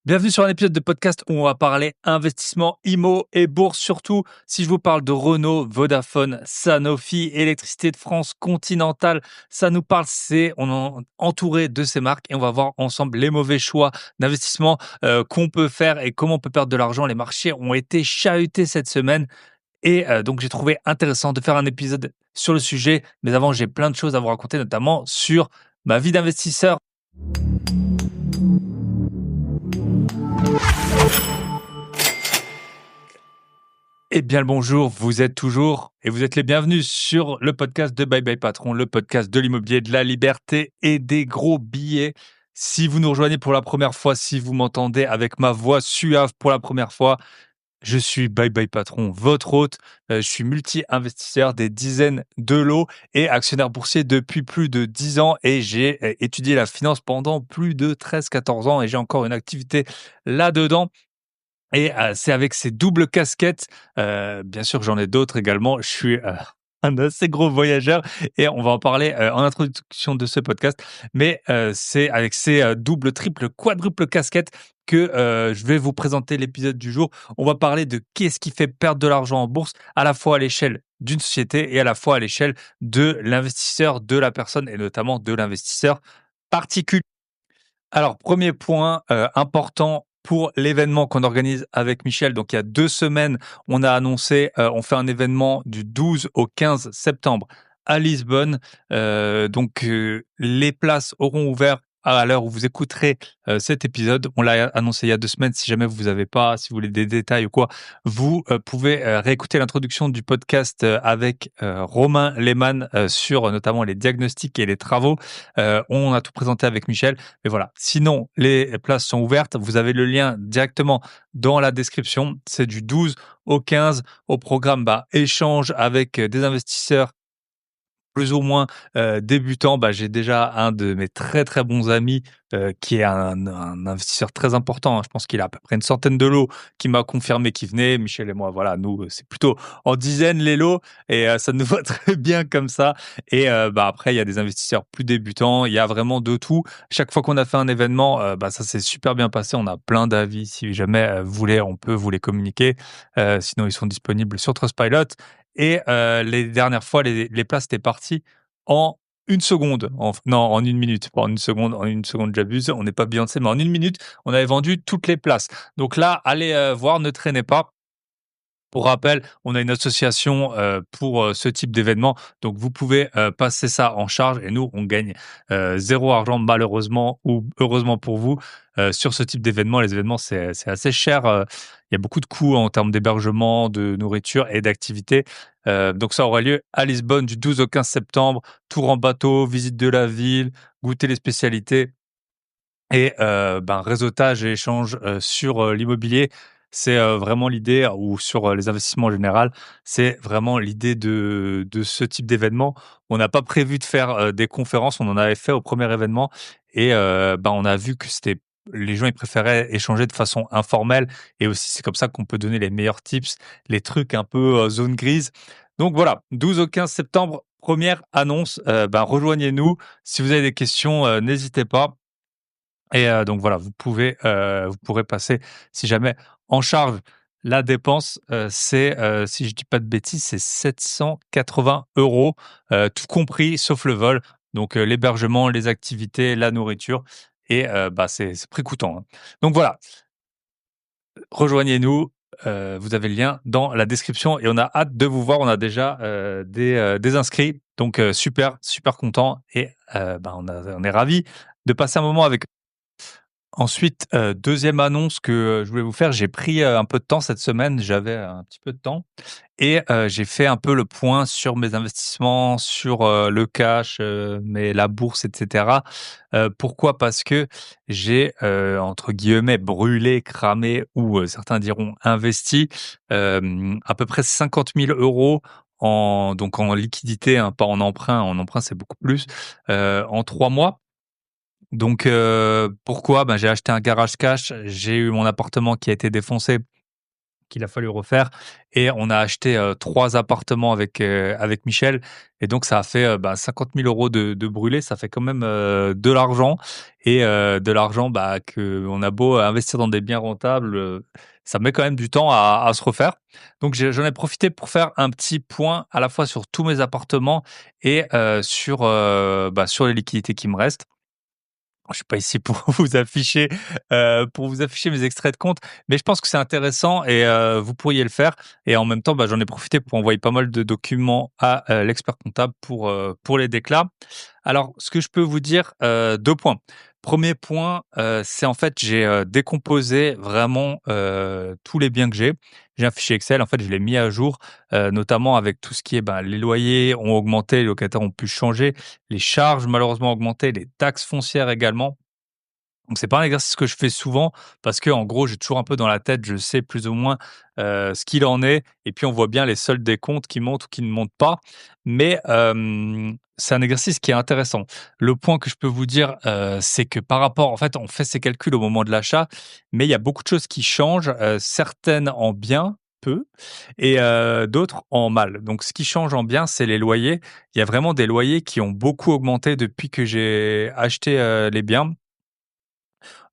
Bienvenue sur un épisode de podcast où on va parler investissement, IMO et bourse. Surtout, si je vous parle de Renault, Vodafone, Sanofi, Électricité de France, Continental, ça nous parle, on est entouré de ces marques et on va voir ensemble les mauvais choix d'investissement qu'on peut faire et comment on peut perdre de l'argent. Les marchés ont été chahutés cette semaine et donc j'ai trouvé intéressant de faire un épisode sur le sujet. Mais avant, j'ai plein de choses à vous raconter, notamment sur ma vie d'investisseur. Eh bien le bonjour, vous êtes toujours et vous êtes les bienvenus sur le podcast de Bye Bye Patron, le podcast de l'immobilier, de la liberté et des gros billets. Si vous nous rejoignez pour la première fois, si vous m'entendez avec ma voix suave pour la première fois, je suis Bye Bye Patron, votre hôte. Je suis multi-investisseur, des dizaines de lots et actionnaire boursier depuis plus de 10 ans et j'ai étudié la finance pendant plus de 13-14 ans et j'ai encore une activité là-dedans. Et c'est avec ces doubles casquettes, bien sûr que j'en ai d'autres également. Je suis, un assez gros voyageur et on va en parler, en introduction de ce podcast. Mais, c'est avec ces, doubles, triples, quadruples casquettes que, je vais vous présenter l'épisode du jour. On va parler de qu'est-ce qui fait perdre de l'argent en bourse, à la fois à l'échelle d'une société et à la fois à l'échelle de l'investisseur, de la personne et notamment de l'investisseur particulier. Alors, premier point important pour l'événement qu'on organise avec Michel. Donc, il y a 2 semaines, on a annoncé, on fait un événement du 12 au 15 septembre à Lisbonne. Les places auront ouvert à l'heure où vous écouterez cet épisode. On l'a annoncé il y a 2 semaines. Si jamais vous avez pas, si vous voulez des détails ou quoi, vous pouvez réécouter l'introduction du podcast avec Romain Lehmann sur notamment les diagnostics et les travaux. On a tout présenté avec Michel. Mais voilà, sinon, les places sont ouvertes. Vous avez le lien directement dans la description. C'est du 12 au 15 au programme échange avec des investisseurs plus ou moins débutant. J'ai déjà un de mes très, très bons amis, qui est un investisseur très important, hein. Je pense qu'il a à peu près une centaine de lots, qui m'a confirmé qu'il venait. Michel et moi, voilà, nous, c'est plutôt en dizaines les lots et ça nous va très bien comme ça. Et après, il y a des investisseurs plus débutants, il y a vraiment de tout. Chaque fois qu'on a fait un événement, ça s'est super bien passé. On a plein d'avis. Si jamais, vous voulez, on peut vous les communiquer. Sinon, ils sont disponibles sur Trustpilot. Et les dernières fois, les places étaient parties en 1 seconde. Non, en 1 minute, pas en 1 seconde. En 1 seconde, j'abuse, on n'est pas Beyoncé, mais en 1 minute, on avait vendu toutes les places. Donc là, allez voir, ne traînez pas. Pour rappel, on a une association pour ce type d'événement, donc vous pouvez passer ça en charge et nous, on gagne 0 argent malheureusement ou heureusement pour vous sur ce type d'événement. Les événements, c'est assez cher, il y a beaucoup de coûts en termes d'hébergement, de nourriture et d'activités. Donc ça aura lieu à Lisbonne du 12 au 15 septembre, tour en bateau, visite de la ville, goûter les spécialités et réseautage et échange sur l'immobilier. C'est vraiment l'idée ou sur les investissements en général, c'est vraiment l'idée de ce type d'événement. On n'a pas prévu de faire des conférences, on en avait fait au premier événement et on a vu que c'était les gens, ils préféraient échanger de façon informelle et aussi c'est comme ça qu'on peut donner les meilleurs tips, les trucs un peu zone grise. Donc voilà, 12 au 15 septembre, première annonce, rejoignez-nous. Si vous avez des questions, n'hésitez pas. Et donc voilà, vous pourrez passer si jamais en charge. La dépense, si je dis pas de bêtises, c'est 780 €, tout compris sauf le vol. Donc l'hébergement, les activités, la nourriture et c'est prix coûtant, hein. Donc voilà, rejoignez-nous, vous avez le lien dans la description et on a hâte de vous voir. On a déjà, des inscrits donc super, super content et on est ravis de passer un moment avec. Ensuite, 2e annonce que, je voulais vous faire, j'ai pris, un peu de temps cette semaine, j'avais un petit peu de temps et j'ai fait un peu le point sur mes investissements, sur, le cash, la bourse et cetera. Pourquoi? Parce que j'ai, entre guillemets «brûlé», cramé ou, certains diront investi, à peu près 50 000 € en liquidité, hein, pas en emprunt. En emprunt, c'est beaucoup plus, en 3 mois. Donc pourquoi? J'ai acheté un garage cash, j'ai eu mon appartement qui a été défoncé qu'il a fallu refaire et on a acheté, 3 appartements avec Michel et donc ça a fait, 50 000 € de brûlés. Ça fait quand même, de l'argent et de l'argent, qu'on a beau investir dans des biens rentables, ça met quand même du temps à se refaire. Donc j'en ai profité pour faire un petit point à la fois sur tous mes appartements et sur les liquidités qui me restent. Je suis pas ici pour vous afficher mes extraits de compte, mais je pense que c'est intéressant et vous pourriez le faire et en même temps, j'en ai profité pour envoyer pas mal de documents à, l'expert comptable pour les déclats. Alors ce que je peux vous dire, 2 points. Premier point, c'est en fait j'ai, décomposé vraiment, tous les biens que j'ai. J'ai un fichier Excel, en fait, je l'ai mis à jour, notamment avec tout ce qui est, les loyers ont augmenté, les locataires ont pu changer, les charges malheureusement ont augmenté, les taxes foncières également. Donc c'est pas un exercice que je fais souvent parce que en gros, j'ai toujours un peu dans la tête, je sais plus ou moins, ce qu'il en est et puis on voit bien les soldes des comptes qui montent ou qui ne montent pas. Mais, c'est un exercice qui est intéressant. Le point que je peux vous dire, c'est que par rapport en fait, on fait ces calculs au moment de l'achat, mais il y a beaucoup de choses qui changent, certaines en bien, peu et d'autres en mal. Donc ce qui change en bien, c'est les loyers. Il y a vraiment des loyers qui ont beaucoup augmenté depuis que j'ai acheté, les biens.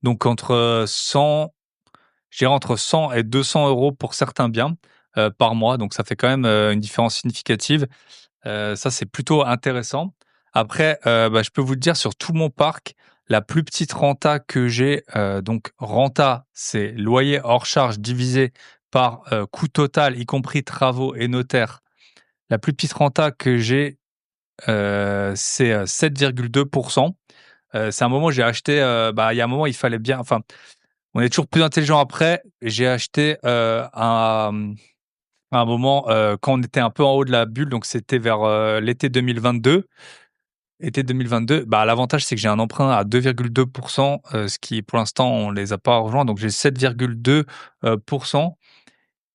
Donc entre 100 je dirais entre 100 et 200 € pour certains biens, par mois, donc ça fait quand même, une différence significative. Ça, c'est plutôt intéressant. Après, je peux vous le dire sur tout mon parc, la plus petite renta que j'ai, donc renta, c'est loyer hors charge divisé par, coût total, y compris travaux et notaire. La plus petite renta que j'ai, c'est, 7,2. C'est un moment où j'ai acheté, il y a un moment, il fallait bien enfin, on est toujours plus intelligent après. J'ai acheté, à un moment, quand on était un peu en haut de la bulle, donc c'était vers, l'été 2022. Été 2022, l'avantage, c'est que j'ai un emprunt à 2,2 ce qui, pour l'instant, on les a pas rejoints, donc j'ai 7,2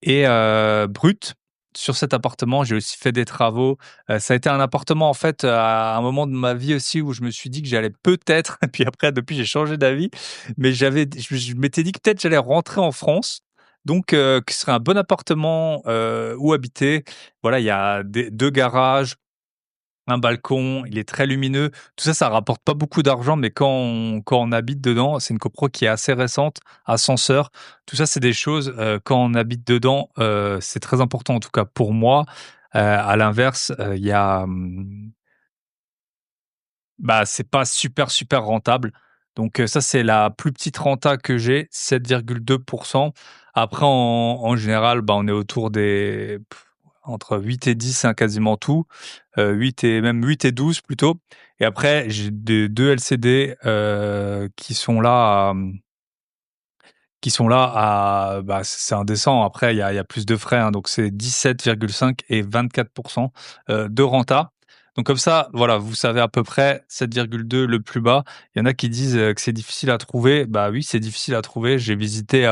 et brut. Sur cet appartement, j'ai aussi fait des travaux. Ça a été un appartement, en fait, à un moment de ma vie aussi où je me suis dit que j'allais peut-être et puis après depuis j'ai changé d'avis, mais je m'étais dit que peut-être j'allais rentrer en France, donc que ce serait un bon appartement, où habiter. Voilà, il y a des 2 garages, un balcon, il est très lumineux. Tout ça, ça rapporte pas beaucoup d'argent, mais quand on habite dedans, c'est une copro qui est assez récente, ascenseur. Tout ça, c'est des choses, quand on habite dedans, c'est très important, en tout cas pour moi. À l'inverse, il y a, c'est pas super, super rentable. Donc, ça, c'est la plus petite renta que j'ai, 7,2. Après, en général, on est autour des entre 8 et 10, hein, quasiment tout. 8 et même 8 et 12 plutôt. Et après, j'ai des 2 LCD, qui sont là à c'est indécent. Après, il y a plus de frais, hein, donc c'est 17,5 et 24 de renta. Donc comme ça, voilà, vous savez à peu près 7,2 le plus bas. Il y en a qui disent, que c'est difficile à trouver. Bah oui, c'est difficile à trouver. J'ai visité,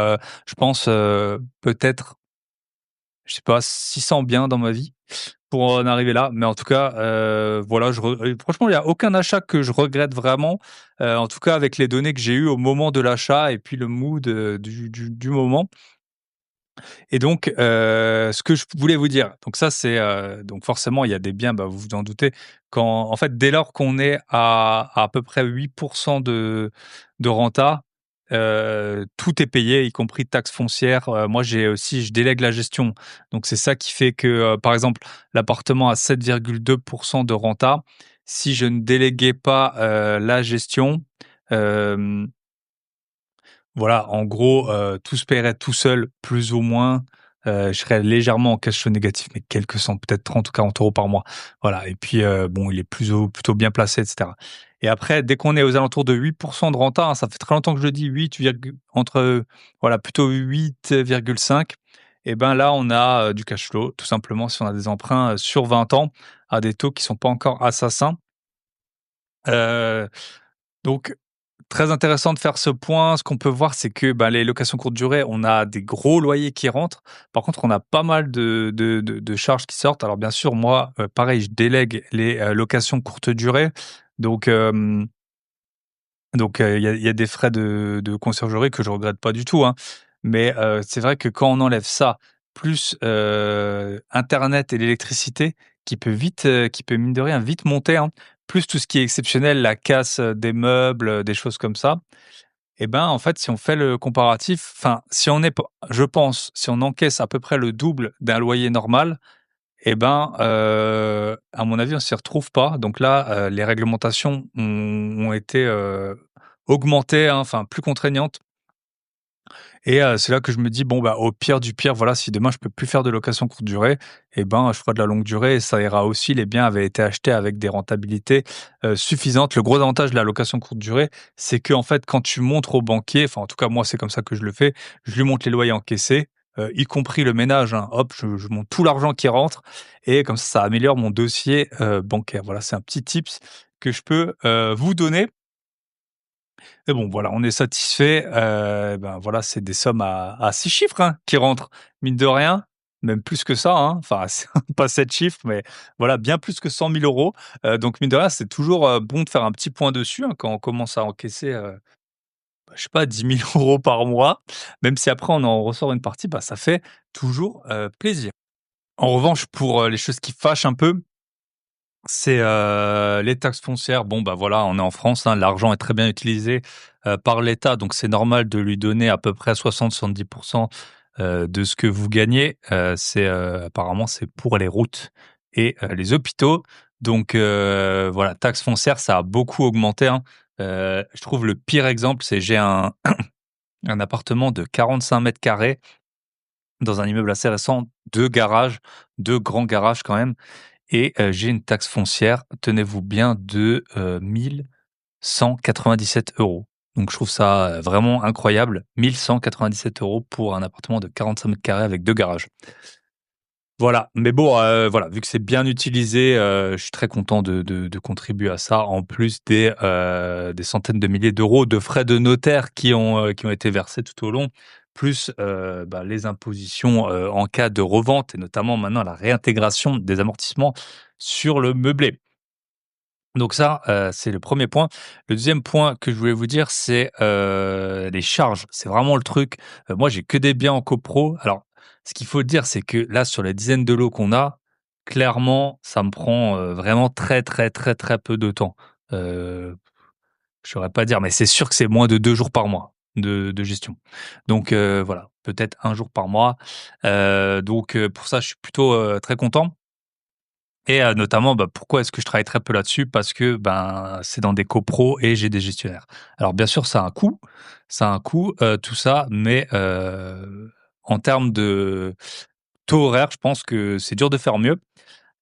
je pense, peut-être, je sais pas, 600 biens dans ma vie pour en arriver là. Mais en tout cas, voilà, franchement, il y a aucun achat que je regrette vraiment, en tout cas avec les données que j'ai eues au moment de l'achat et puis le mood, du moment. Et donc, ce que je voulais vous dire, donc ça c'est, donc forcément il y a des biens, vous vous en doutez, quand en fait dès lors qu'on est à peu près 8 de renta, tout est payé, y compris taxes foncières. Moi je délègue la gestion, donc c'est ça qui fait que, par exemple, l'appartement a 7,2 de renta. Si je ne déléguais pas, la gestion, hem voilà, en gros, tout se paierait tout seul, plus ou moins. Je serais légèrement en cash flow négatif, mais quelques cents, peut-être 30 ou 40 € par mois. Voilà et puis, bon, il est plutôt bien placé et cetera et après, dès qu'on est aux alentours de 8 de renta, hein, ça fait très longtemps que je le dis, 8 virgu entre, voilà, plutôt 8,5 et là, on a, du cash flow, tout simplement, si on a des emprunts, sur 20 ans à des taux qui sont pas encore assassins. Heu, donc très intéressant de faire ce point. Ce qu'on peut voir, c'est que, les locations courte durée, on a des gros loyers qui rentrent. Par contre, on a pas mal de charges qui sortent. Alors bien sûr, moi, pareil, je délègue les, locations courte durée. Donc, il y a des frais de conciergerie que je regrette pas du tout, hein. Mais c'est vrai que quand on enlève ça, plus, internet et l'électricité qui peut mine de rien vite monter, hein, plus tout ce qui est exceptionnel, la casse, des meubles, des choses comme ça. Et ben, en fait, si on fait le comparatif, enfin, si on est p je pense, si on encaisse à peu près le double d'un loyer normal, et ben, à mon avis, on s'y retrouve pas. Donc là, les réglementations ont été, augmentées, hein, enfin plus contraignantes. Et c'est là que je me dis: «Bon, bah, au pire du pire, voilà, si demain je peux plus faire de location courte durée, et ben, je ferai de la longue durée et ça ira aussi». Les biens avaient été achetés avec des rentabilités, suffisantes. Le gros avantage de la location courte durée, c'est que en fait, quand tu montres au banquier, enfin, en tout cas, moi, c'est comme ça que je le fais, je lui montre les loyers encaissés, y compris le ménage, hein. Hop, je montre tout l'argent qui rentre et comme ça améliore mon dossier, bancaire. Voilà, c'est un petit tips que je peux, vous donner. Mais bon, voilà, on est satisfait, ben, voilà, c'est des sommes à 6 chiffres, hein, qui rentrent, mine de rien, même plus que ça, hein, enfin, c'est pas 7 chiffres, mais voilà, bien plus que 100 000 €. Donc mine de rien, c'est toujours, bon de faire un petit point dessus, hein, quand on commence à encaisser, bah, je sais pas, 10 000 € par mois, même si après on en ressort une partie, bah, ça fait toujours, plaisir. En revanche, pour, les choses qui fâchent un peu, c'est, les taxes foncières. Bon, bah, voilà, on est en France, hein, l'argent est très bien utilisé, par l'État, donc c'est normal de lui donner à peu près 60-70 de ce que vous gagnez. C'est, apparemment, c'est pour les routes et les hôpitaux. Donc voilà, taxe foncière, ça a beaucoup augmenté, hein. Je trouve le pire exemple, c'est j'ai un appartement de 45 m² dans un immeuble assez récent, 2 garages, 2 grands garages quand même. Et j'ai une taxe foncière, tenez-vous bien, de, 1 197 €. Donc je trouve ça, vraiment incroyable. 1 197 € pour un appartement de 45 m² avec 2 garages. Voilà, mais bon, voilà, vu que c'est bien utilisé, je suis très content de contribuer à ça, en plus des centaines de milliers d'euros de frais de notaire qui ont été versés tout au long, plus, bah, les impositions, en cas de revente et notamment maintenant la réintégration des amortissements sur le meublé. Donc ça, c'est le premier point. Le deuxième point que je voulais vous dire, c'est, les charges. C'est vraiment le truc, moi, j'ai que des biens en copro. Alors, ce qu'il faut dire, c'est que là, sur les dizaines de lots qu'on a, clairement, ça me prend, vraiment très, très, très, très peu de temps. Heu, je saurais pas dire, mais c'est sûr que c'est moins de 2 jours par mois de gestion. Donc voilà, peut-être 1 jour par mois. Donc pour ça, je suis plutôt, très content. Et notamment, bah, pourquoi est-ce que je travaille très peu là-dessus? Parce que, ben, c'est dans des copros et j'ai des gestionnaires. Alors bien sûr, ça a un coût, tout ça, mais en termes de taux horaire, je pense que c'est dur de faire mieux.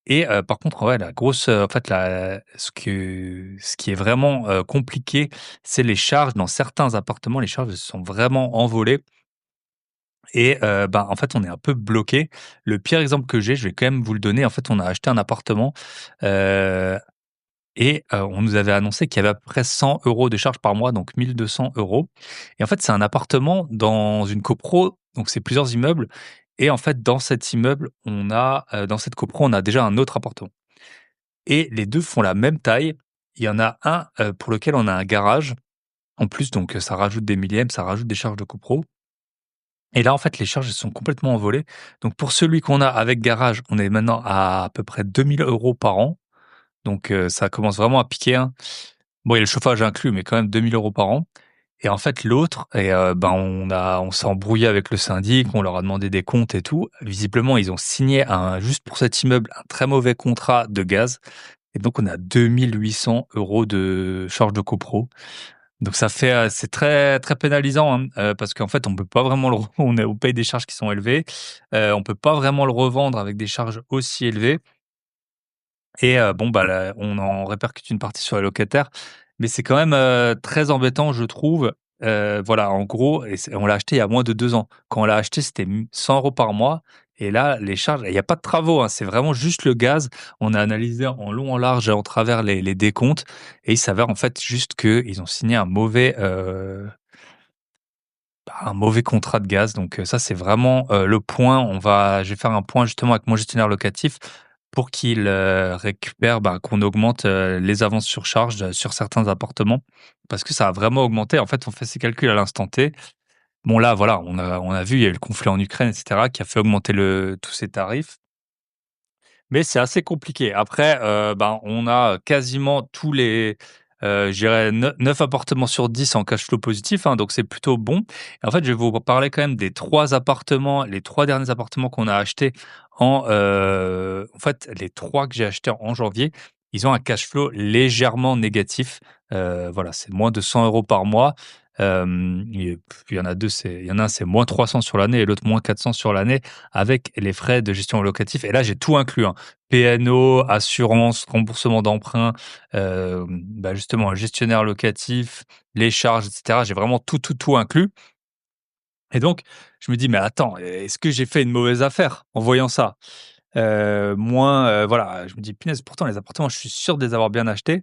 Et par contre, ouais, la grosse, en fait, la ce qui est vraiment, compliqué, c'est les charges. Dans certains appartements, les charges se sont vraiment envolées et ben, en fait, on est un peu bloqué. Le pire exemple que j'ai, je vais quand même vous le donner. En fait, on a acheté un appartement, heu et on nous avait annoncé qu'il y avait à peu près 100 € de charges par mois, donc 1 200 € et en fait, c'est un appartement dans une copro, donc c'est plusieurs immeubles et en fait, dans cet immeuble, dans cette copro, on a déjà un autre appartement et les 2 font la même taille. Il y en a un, pour lequel on a un garage en plus, donc ça rajoute des millièmes, ça rajoute des charges de copro et là, en fait, les charges, elles sont complètement envolées. Donc pour celui qu'on a avec garage, on est maintenant à peu près 2 000 € par an, donc ça commence vraiment à piquer, hein. Bon, il y a le chauffage inclus, mais quand même 2 000 € par an et en fait l'autre et ben, on s'est embrouillé avec le syndic, on leur a demandé des comptes et tout. Visiblement, ils ont signé un juste pour cet immeuble, un très mauvais contrat de gaz et donc on a 2 800 € de charges de copro. Donc ça fait, c'est très, très pénalisant, hein, parce qu'en fait, on peut pas vraiment le re on paye des charges qui sont élevées, on peut pas vraiment le revendre avec des charges aussi élevées et bon, bah, là, on en répercute une partie sur les locataires, mais c'est quand même, très embêtant, je trouve. Voilà, en gros et on l'a acheté il y a moins de 2 ans. Quand on l'a acheté, c'était 100 € par mois et là, les charges il y a pas de travaux, hein, c'est vraiment juste le gaz. On a analysé en long, en large et en travers les décomptes et il s'avère, en fait, juste qu'ils ont signé un mauvais contrat de gaz donc ça, c'est vraiment, le point. Je vais faire un point justement avec mon gestionnaire locatif pour qu'il, récupère, bah, qu'on augmente, les avances sur charge, sur certains appartements parce que ça a vraiment augmenté. En fait, on fait ces calculs à l'instant T Bon là, voilà, on a vu, il y a eu le conflit en Ukraine et cetera qui a fait augmenter tous ces tarifs. Mais c'est assez compliqué. Après, ben, on a quasiment tous les, je dirais 9 appartements sur 10 en cash flow positif, hein, donc c'est plutôt bon. Et en fait, je vais vous parler quand même des 3 appartements, les 3 derniers appartements qu'on a achetés en fait, les 3 que j'ai achetés en janvier, ils ont un cash flow légèrement négatif. Voilà, c'est moins de 100 € par mois. Et il y en a 2, il y en a un, c'est moins 300 sur l'année et l'autre moins 400 sur l'année avec les frais de gestion locatif et là, j'ai tout inclus, hein. PNO, assurance, remboursement d'emprunt, bah, justement, un gestionnaire locatif, les charges et cetera. J'ai vraiment tout inclus et donc je me dis: «Mais attends, est-ce que j'ai fait une mauvaise affaire en voyant ça?» Voilà, je me dis: «Punaise, pourtant les appartements, je suis sûr de les avoir bien achetés».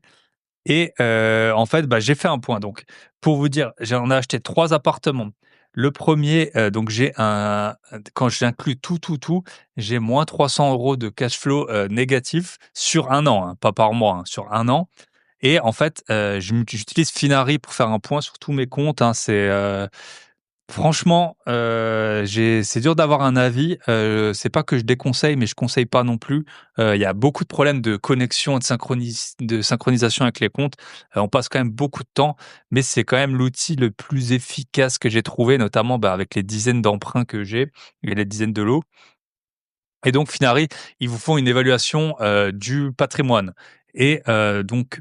Et en fait, bah, j'ai fait un point donc pour vous dire, j'en ai acheté 3 appartements. Le premier, donc j'ai quand j'inclus tout, j'ai moins 300 € de cash flow, négatif sur un an, hein, pas par mois, hein, sur un an et en fait, j'utilise Finari pour faire un point sur tous mes comptes, hein. Franchement, c'est dur d'avoir un avis, c'est pas que je déconseille, mais je conseille pas non plus. Il y a beaucoup de problèmes de connexion et de synchronisation avec les comptes. On passe quand même beaucoup de temps, mais c'est quand même l'outil le plus efficace que j'ai trouvé, notamment, bah, avec les dizaines d'emprunts que j'ai et les dizaines de lots et donc Finari, ils vous font une évaluation, du patrimoine et donc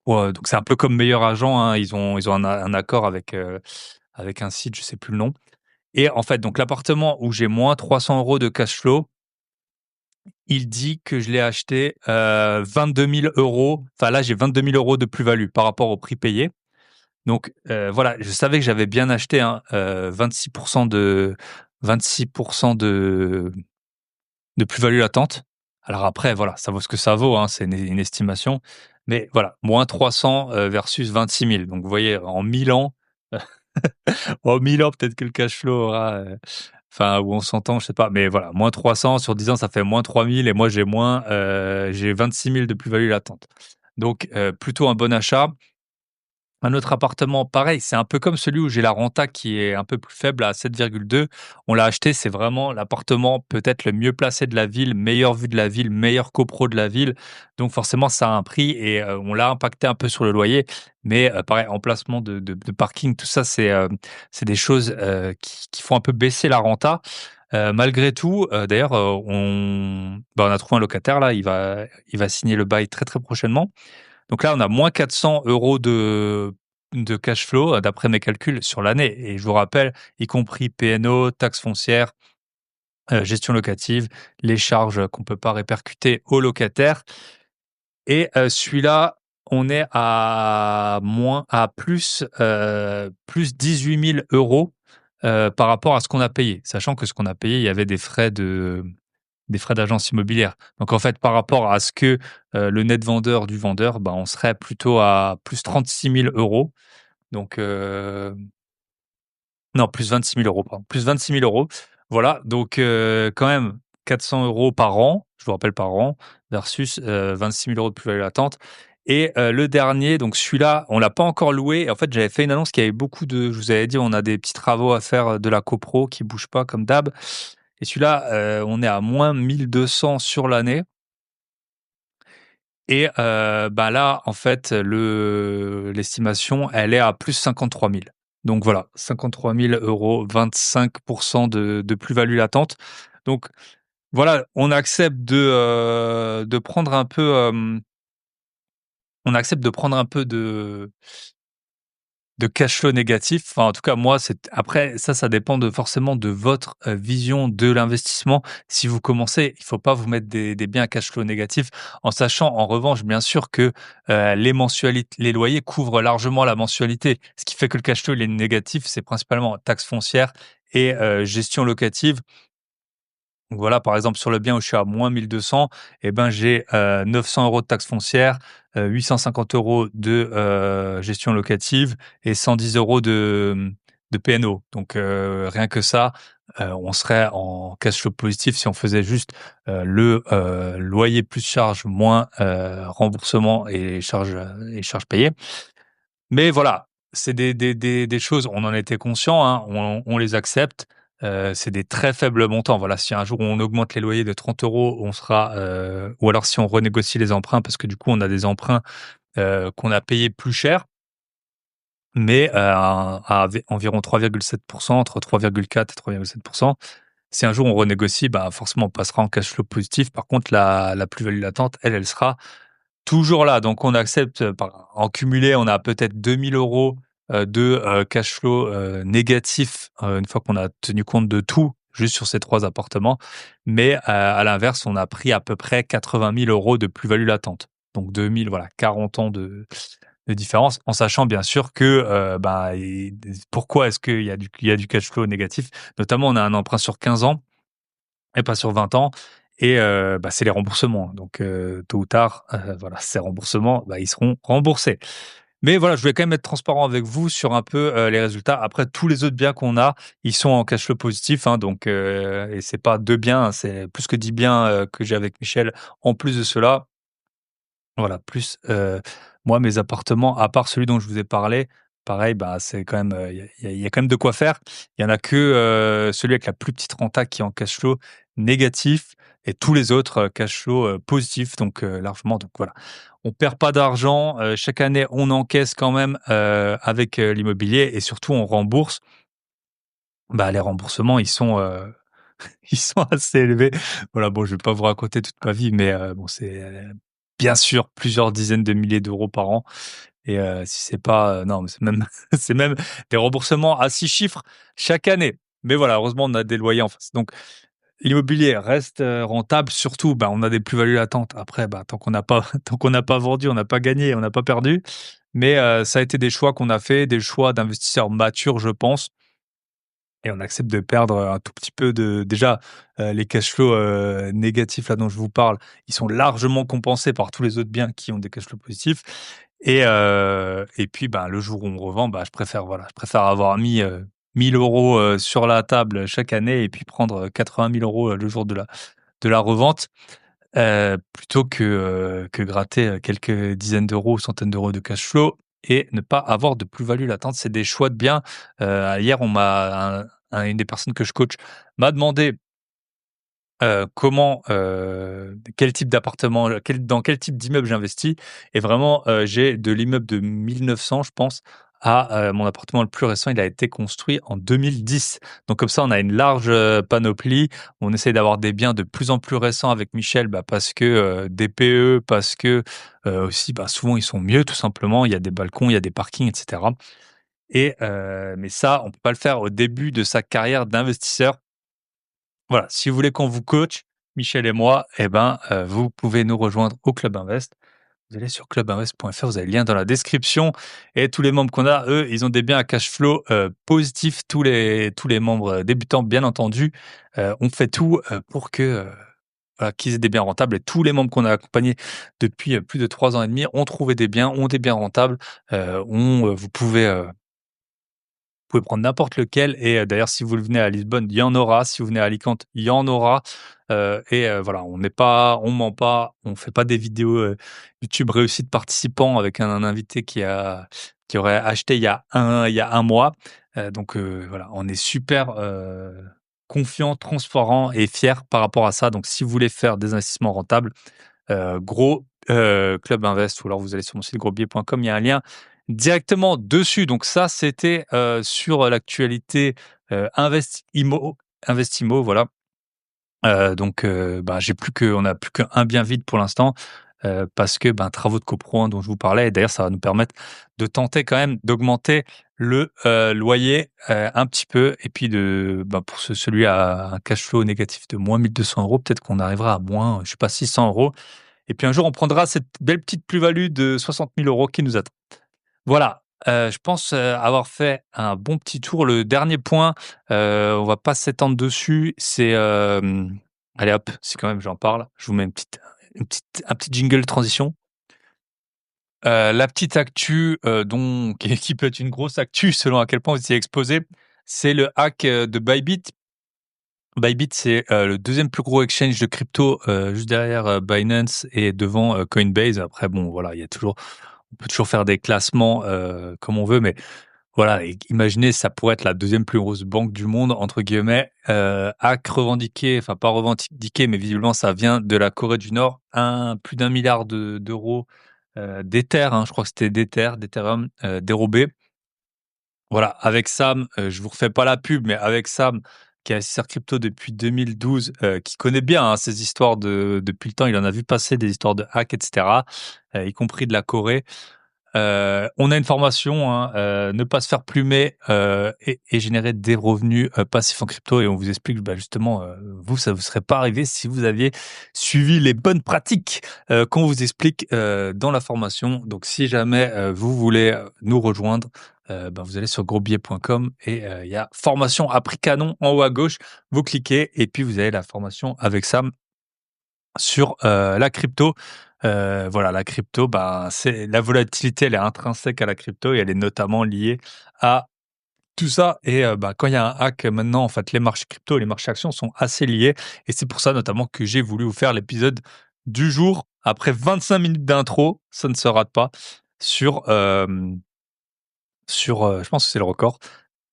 donc c'est un peu comme Meilleur Agent, hein, ils ont un accord avec un site, je sais plus le nom et en fait, donc l'appartement où j'ai moins 300 € de cash flow, il dit que je l'ai acheté, 22 000 €. Enfin là, j'ai 22 000 € de plus-value par rapport au prix payé. Donc voilà, je savais que j'avais bien acheté, hein, 26 de plus-value latente. Alors après, voilà, ça vaut ce que ça vaut, hein, c'est une estimation. Mais voilà, moins 300, versus 26 000. Donc vous voyez, en 1000 ans, en 1000 ans, peut-être que le cash flow aura, enfin, où on s'entend, je sais pas. Mais voilà, moins 300 sur 10 ans, ça fait moins 3000 et moi, j'ai 26 000 de plus-value latente. Donc plutôt un bon achat. Un autre appartement, pareil, c'est un peu comme celui où j'ai la renta qui est un peu plus faible à 7,2. On l'a acheté, c'est vraiment l'appartement peut-être le mieux placé de la ville, meilleure vue de la ville, meilleur copro de la ville. Donc forcément, ça a un prix et on l'a impacté un peu sur le loyer. Mais pareil, emplacement de parking, tout ça, c'est des choses qui font un peu baisser la renta. Malgré tout, d'ailleurs, on a trouvé un locataire là, il va signer le bail très très prochainement. Donc là, on a moins 400 € de cash flow, d'après mes calculs sur l'année et je vous rappelle, y compris PNO, taxes foncières, gestion locative, les charges qu'on peut pas répercuter aux locataires et celui-là, on est à plus 18 000 €, par rapport à ce qu'on a payé. Sachant que ce qu'on a payé, il y avait des frais d'agence immobilière. Donc en fait, par rapport à ce que, le net vendeur du vendeur, bah, on serait plutôt à plus 36 000 €. Donc non, plus 26 000 €, pardon, plus 26 000 €. Voilà, donc quand même 400 € par an, je vous rappelle par an, versus, 26 000 € de plus-value latente et le dernier, donc celui-là, on l'a pas encore loué. En fait, j'avais fait une annonce qui avait beaucoup de je vous avais dit, on a des petits travaux à faire, de la copro qui bouge pas comme d'hab et celui-là, on est à moins 1 200 sur l'année et bah, là, en fait, l'estimation, elle est à plus 53 000. Donc voilà, 53 000 €, 25 de plus-value latente. Donc voilà, on accepte de prendre un peu de cash flow négatif. Enfin, en tout cas, moi, après ça dépend forcément de votre, vision de l'investissement. Si vous commencez, il faut pas vous mettre des biens à cash flow négatif, en sachant, en revanche, bien sûr que, les loyers couvrent largement la mensualité. Ce qui fait que le cash flow, il est négatif, c'est principalement taxes foncières et gestion locative. Donc voilà, par exemple, sur le bien où je suis à moins 1 200, et ben, j'ai 900 € de taxes foncières, 850 € de gestion locative et 110 € de PNO. Donc rien que ça, on serait en cash flow positif si on faisait juste le loyer plus charges moins remboursement et charges payées. Mais voilà, c'est des choses, on en était conscient, hein, on les accepte. C'est des très faibles montants. Voilà, si un jour on augmente les loyers de 30 euros, on sera, ou alors si on renégocie les emprunts parce que du coup on a des emprunts, qu'on a payés plus cher, mais à environ 3,7, entre 3,4 et 3,7. Si un jour on renégocie, bah, forcément on passera en cash flow positif. Par contre la plus-value latente, elle sera toujours là. Donc on accepte, en cumulé, on a peut-être 2 000 € de, cash flow, négatif, une fois qu'on a tenu compte de tout, juste sur ces 3 appartements. Mais, à l'inverse, on a pris à peu près 80 000 € de plus-value latente. Donc 2 000, voilà, 40 ans de différence, en sachant bien sûr que, bah, pourquoi est-ce qu'il y a du cash flow négatif? Notamment, on a un emprunt sur 15 ans et pas sur 20 ans, et bah, c'est les remboursements. Donc tôt ou tard, voilà, ces remboursements, bah, ils seront remboursés. Mais voilà, je voulais quand même être transparent avec vous sur un peu, les résultats. Après, tous les autres biens qu'on a, ils sont en cash flow positif, hein, donc et c'est pas 2 biens, hein, c'est plus que 10 biens, que j'ai avec Michel. En plus de cela, voilà, plus, moi, mes appartements, à part celui dont je vous ai parlé, pareil, bah, c'est quand même, il y a quand même de quoi faire. Il y en a que, celui avec la plus petite renta qui est en cash flow négatif, et tous les autres, cash flow, positif, donc largement, donc voilà. On perd pas d'argent, chaque année, on encaisse quand même, avec, l'immobilier, et surtout on rembourse. Bah, les remboursements, ils sont, ils sont assez élevés. Voilà, bon, je vais pas vous raconter toute ma vie, mais bon, c'est, bien sûr plusieurs dizaines de milliers d'euros par an, et si c'est pas, non, mais c'est même c'est même des remboursements à 6 chiffres chaque année. Mais voilà, heureusement, on a des loyers en face. Donc l'immobilier reste, rentable, surtout, bah, on a des plus-values latentes. Après, bah, tant qu'on n'a pas tant qu'on n'a pas vendu, on n'a pas gagné, on n'a pas perdu. Mais ça a été des choix qu'on a fait, des choix d'investisseurs matures, je pense. Et on accepte de perdre, un tout petit peu de déjà, les cash flows, négatifs là dont je vous parle, ils sont largement compensés par tous les autres biens qui ont des cash flows positifs, et puis, ben, le jour où on revend, bah, je préfère avoir mis, 1 000 €, sur la table chaque année, et puis prendre, 80 000 € le jour de la revente, plutôt que gratter, quelques dizaines d'euros ou centaines d'euros de cash flow et ne pas avoir de plus-value latente. C'est des choix de biens. Hier, une des personnes que je coach m'a demandé, quel type d'appartement, dans quel type d'immeuble j'investis, et vraiment, j'ai de l'immeuble de 1900, je pense, à, mon appartement le plus récent, il a été construit en 2010. Donc comme ça, on a une large, panoplie. On essaye d'avoir des biens de plus en plus récents avec Michel, bah, parce que, DPE, parce que, aussi, bah, souvent ils sont mieux tout simplement. Il y a des balcons, il y a des parkings, et cetera, mais ça, on peut pas le faire au début de sa carrière d'investisseur. Voilà, si vous voulez qu'on vous coach, Michel et moi, eh ben, vous pouvez nous rejoindre au Club Invest. Vous allez sur clubinvest.fr, vous avez le lien dans la description, et tous les membres qu'on a, eux, ils ont des biens à cash flow, positif. Tous les membres, débutants, bien entendu, on fait tout, pour que, voilà, qu'ils aient des biens rentables, et tous les membres qu'on a accompagnés depuis, plus de 3 ans et demi ont trouvé des biens, ont des biens rentables, vous pouvez prendre n'importe lequel, et d'ailleurs, si vous venez à Lisbonne, il y en aura. Si vous venez à Alicante, il y en aura, voilà, on ment pas, on fait pas des vidéos, YouTube réussites participants avec un invité qui aurait acheté il y a un mois. Donc voilà, on est super, confiant, transparent et fier par rapport à ça. Donc si vous voulez faire des investissements rentables, Gros, Club Invest, ou alors vous allez sur mon site grosbier.com, il y a un lien directement dessus. Donc ça, c'était, sur l'actualité, Investimo, voilà. Donc bah, on a plus qu'un bien vide pour l'instant, parce que, ben, travaux de copro, hein, dont je vous parlais, et d'ailleurs ça va nous permettre de tenter quand même d'augmenter le, loyer, un petit peu, et puis pour celui à un cash flow négatif de moins 1 200 €, peut-être qu'on arrivera à moins, je sais pas, 600 €. Et puis un jour, on prendra cette belle petite plus-value de 60 000 € qui nous attend. Voilà, je pense, avoir fait un bon petit tour. Le dernier point, on va pas s'étendre dessus, c'est, allez hop, si quand même j'en parle, je vous mets un petit jingle de transition. La petite actu, qui peut être une grosse actu selon à quel point vous y êtes exposé, c'est le hack, de Bybit. Bybit, c'est, le deuxième plus gros exchange de crypto, juste derrière, Binance, et devant, Coinbase. Après bon, voilà, il y a toujours On peut toujours faire des classements, comme on veut, mais voilà, imaginez, ça pourrait être la deuxième plus grosse banque du monde, entre guillemets, hack revendiqué, enfin pas revendiqué, mais visiblement ça vient de la Corée du Nord, plus d'un milliard d'euros d'Ether, hein, je crois que c'était d'Ethereum, dérobé. Voilà, avec Sam, je vous refais pas la pub, mais avec Sam, qui est investisseur crypto depuis 2012, qui connaît bien, hein, ces histoires depuis le temps, il en a vu passer des histoires de hack et cetera, y compris de la Corée. On a une formation, hein, ne pas se faire plumer, et générer des revenus, passifs en crypto, et on vous explique, bah, justement, vous, ça vous serait pas arrivé si vous aviez suivi les bonnes pratiques, qu'on vous explique, dans la formation. Donc si jamais, vous voulez, nous rejoindre, bah, vous allez sur grosbillets.com et il y a formation à prix canon en haut à gauche. Vous cliquez et puis vous avez la formation avec Sam sur, la crypto. Voilà, la crypto, bah, c'est la volatilité, elle est intrinsèque à la crypto et elle est notamment liée à tout ça, et bah, quand il y a un hack maintenant, en fait, les marchés crypto et les marchés actions sont assez liés, et c'est pour ça notamment que j'ai voulu vous faire l'épisode du jour. Après 25 minutes d'intro, ça ne se rate pas, sur, je pense que c'est le record,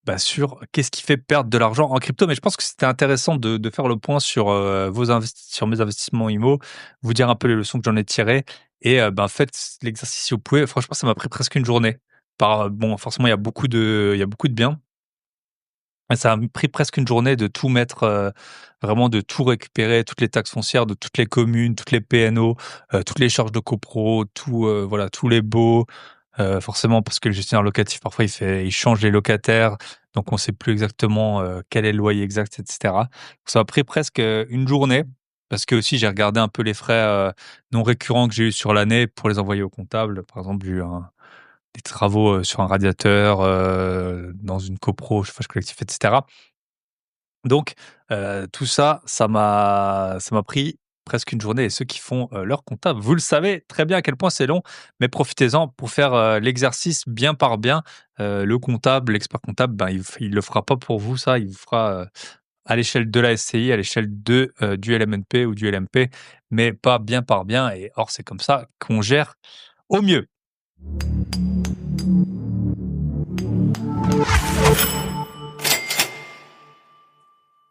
bah, sur qu'est-ce qui fait perdre de l'argent en crypto. Mais je pense que c'était intéressant de faire le point sur, sur mes investissements IMO, vous dire un peu les leçons que j'en ai tirées, et ben, faites l'exercice si vous pouvez. Franchement, ça m'a pris presque une journée. Bon, forcément, il y a beaucoup de biens, et ça m'a pris presque une journée de tout mettre, vraiment de tout récupérer, toutes les taxes foncières de toutes les communes, toutes les PNO, toutes les charges de copro, tout, voilà, tous les baux, forcément parce que le gestionnaire locatif parfois il change les locataires, donc on sait plus exactement, quel est le loyer exact et cetera. Ça m'a pris presque, une journée, parce que aussi j'ai regardé un peu les frais, non récurrents que j'ai eu sur l'année pour les envoyer au comptable. Par exemple, j'ai eu des travaux, sur un radiateur, dans une copro, chauffage collectif et cetera. Donc tout ça, ça m'a pris presque une journée, et ceux qui font, leur comptable, vous le savez très bien à quel point c'est long, mais profitez-en pour faire, l'exercice bien par bien. Le comptable, l'expert comptable, ben, il le fera pas pour vous ça, il vous fera, à l'échelle de la SCI, à l'échelle du LMNP ou du LMP, mais pas bien par bien, et or c'est comme ça qu'on gère au mieux.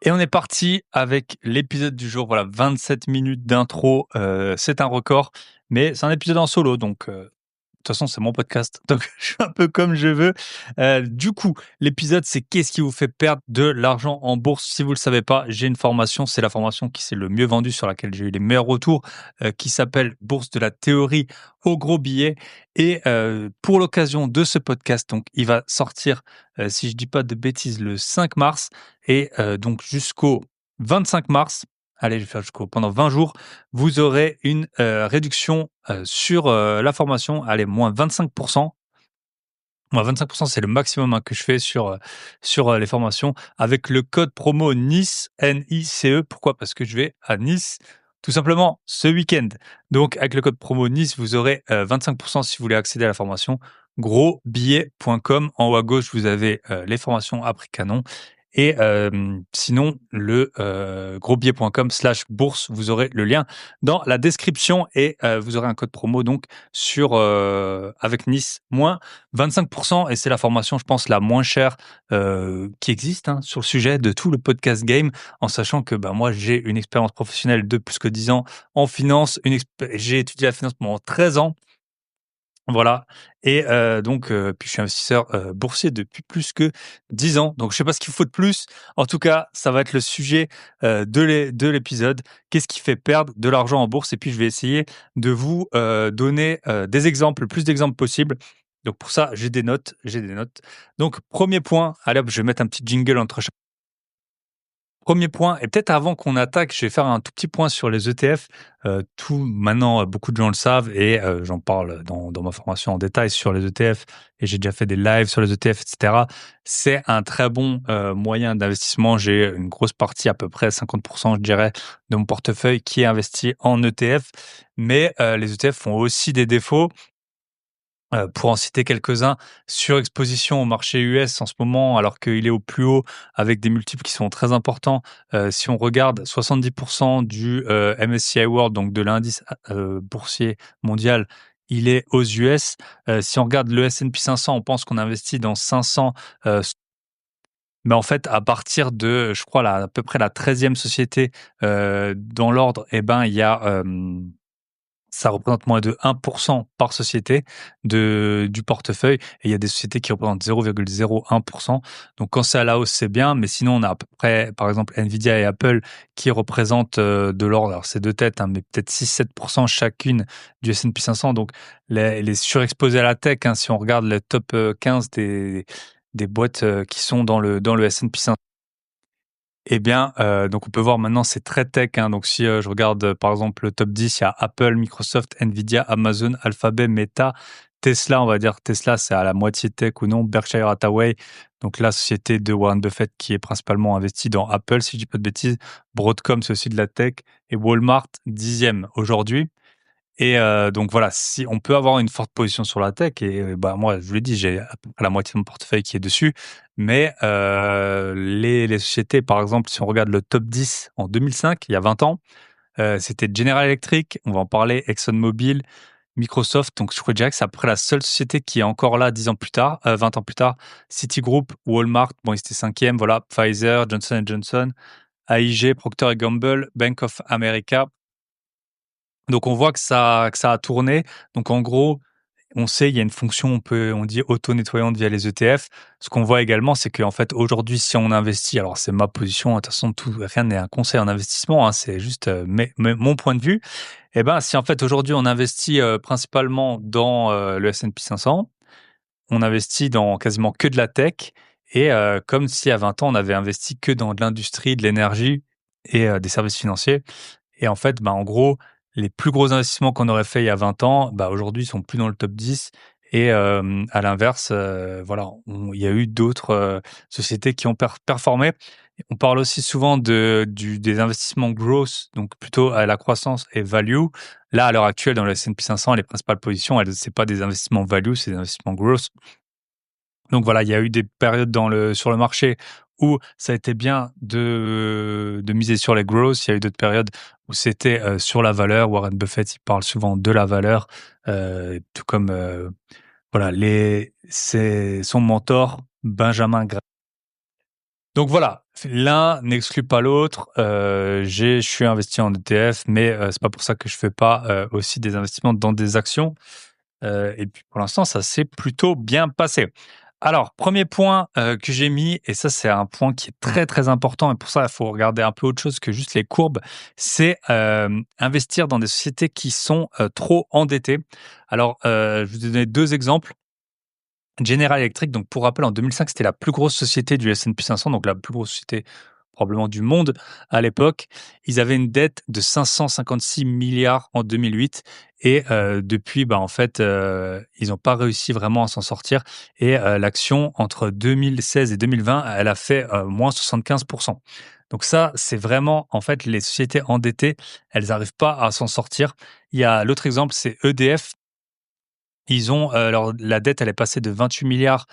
Et on est parti avec l'épisode du jour. Voilà, 27 minutes d'intro, c'est un record, mais c'est un épisode en solo, donc de toute façon, c'est mon podcast, donc je fais un peu comme je veux. Du coup, l'épisode, c'est qu'est-ce qui vous fait perdre de l'argent en bourse? Si vous le savez pas, j'ai une formation, c'est la formation qui s'est le mieux vendue, sur laquelle j'ai eu les meilleurs retours, qui s'appelle Bourse de la théorie au gros billet. Et pour l'occasion de ce podcast, donc il va sortir, si je dis pas de bêtises, le 5 mars, et donc jusqu'au 25 mars, allez, je vais faire jusqu'au pendant 20 jours, vous aurez une, réduction, sur, la formation. Allez, moins 25. Moins 25, c'est le maximum, hein, que je fais sur, les formations, avec le code promo NICE, N-I-C-E. Pourquoi? Parce que je vais à Nice, tout simplement, ce week-end. Donc avec le code promo NICE, vous aurez, 25 si vous voulez accéder à la formation. Grosbillets.com. En haut à gauche, vous avez, les formations à prix canon, et sinon le, grosbillets.com/bourse, vous aurez le lien dans la description, et vous aurez un code promo donc sur, avec Nice, moins 25, et c'est la formation, je pense, la moins chère, qui existe, hein, sur le sujet de tout le podcast game, en sachant que, bah, moi, j'ai une expérience professionnelle de plus que 10 ans en finance, j'ai étudié la finance pendant 13 ans. Voilà, et donc puis je suis investisseur, boursier depuis plus que 10 ans, donc je sais pas ce qu'il faut de plus. En tout cas, ça va être le sujet, de l'épisode. Qu'est-ce qui fait perdre de l'argent en bourse? Et puis je vais essayer de vous, donner, des exemples, le plus d'exemples possible. Donc pour ça, j'ai des notes. Donc premier point, allez hop, je vais mettre un petit jingle entre chaque. Premier point, et peut-être avant qu'on attaque, je vais faire un tout petit point sur les ETF. Tout maintenant, beaucoup de gens le savent, et j'en parle dans ma formation en détail sur les ETF, et j'ai déjà fait des lives sur les ETF et cetera. C'est un très bon, moyen d'investissement. J'ai une grosse partie, à peu près 50, je dirais, de mon portefeuille qui est investi en ETF. Mais les ETF font aussi des défauts. Pour en citer quelques-uns, surexposition au marché US en ce moment, alors qu'il est au plus haut, avec des multiples qui sont très importants. Si on regarde, 70 du, MSCI World, donc de l'indice boursier mondial, il est aux US. Si on regarde le S&P 500, on pense qu'on investit dans 500, mais en fait, à partir de, je crois, à peu près la 13e société dans l'ordre, eh ben, il y a, ça représente moins de 1% par société du portefeuille et il y a des sociétés qui représentent 0,01%. Donc quand c'est à la hausse, c'est bien, mais sinon on a à peu près, par exemple, Nvidia et Apple qui représentent de l'ordre, alors c'est deux têtes, hein, mais peut-être 6-7% chacune du S&P 500. Donc les surexposés à la tech, hein, si on regarde le top 15 des boîtes qui sont dans le S&P 500. Eh bien, donc on peut voir maintenant c'est très tech, hein, donc si, je regarde, par exemple le top 10, il y a Apple, Microsoft, Nvidia, Amazon, Alphabet, Meta, Tesla, on va dire Tesla, c'est à la moitié tech ou non, Berkshire Hathaway, donc la société de Warren Buffett qui est principalement investie dans Apple, si je dis pas de bêtises, Broadcom, c'est aussi de la tech et Walmart 10e aujourd'hui. Et donc voilà, si on peut avoir une forte position sur la tech et bah, moi, je vous l'ai dit, j'ai à peu près la moitié de mon portefeuille qui est dessus. Mais les sociétés, par exemple, si on regarde le top 10 en 2005, il y a 20 ans, c'était General Electric, on va en parler, ExxonMobil, Microsoft. Donc je dirais que c'est à peu près la seule société qui est encore là 10 ans plus tard, 20 ans plus tard. Citigroup, Walmart, bon, ils étaient 5e, voilà, Pfizer, Johnson Johnson, AIG, Procter Gamble, Bank of America. Donc on voit que ça a tourné. Donc en gros, on sait, il y a une fonction, on dit auto-nettoyante via les ETF. Ce qu'on voit également, c'est qu'en fait, aujourd'hui, si on investit, alors c'est ma position, de toute façon, rien n'est un conseil en investissement, hein, c'est juste mon point de vue. Eh ben, si en fait, aujourd'hui, on investit principalement dans le S&P 500, on investit dans quasiment que de la tech, et comme si à 20 ans, on avait investi que dans de l'industrie, de l'énergie et des services financiers. Et en fait, bah, en gros, les plus gros investissements qu'on aurait fait il y a 20 ans, bah, aujourd'hui, ils sont plus dans le top 10 et à l'inverse, voilà, il y a eu d'autres, sociétés qui ont performé. On parle aussi souvent des investissements growth, donc plutôt à la croissance et value. Là, à l'heure actuelle, dans le S&P 500, les principales positions, c'est pas des investissements value, c'est des investissements growth. Donc voilà, il y a eu des périodes sur le marché où ça a été bien de miser sur les growth. Il y a eu d'autres périodes où c'était sur la valeur. Warren Buffett, il parle souvent de la valeur, tout comme voilà, c'est son mentor Benjamin Graham. Donc voilà, l'un n'exclut pas l'autre. Je suis investi en ETF, mais c'est pas pour ça que je fais pas aussi des investissements dans des actions. Et puis pour l'instant, ça s'est plutôt bien passé. Alors, premier point que j'ai mis, et ça c'est un point qui est très très important, et pour ça il faut regarder un peu autre chose que juste les courbes, c'est investir dans des sociétés qui sont trop endettées. Alors, je vais vous donner deux exemples. General Electric, donc pour rappel, en 2005, c'était la plus grosse société du S&P 500, donc la plus grosse société probablement du monde à l'époque. Ils avaient une dette de 556 milliards en 2008 et depuis, bah, en fait, ils n'ont pas réussi vraiment à s'en sortir et l'action entre 2016 et 2020, elle a fait moins 75%. Donc ça, c'est vraiment, en fait, les sociétés endettées, elles n'arrivent pas à s'en sortir. Il y a l'autre exemple, c'est EDF. Ils ont, alors la dette, elle est passée de 28 milliards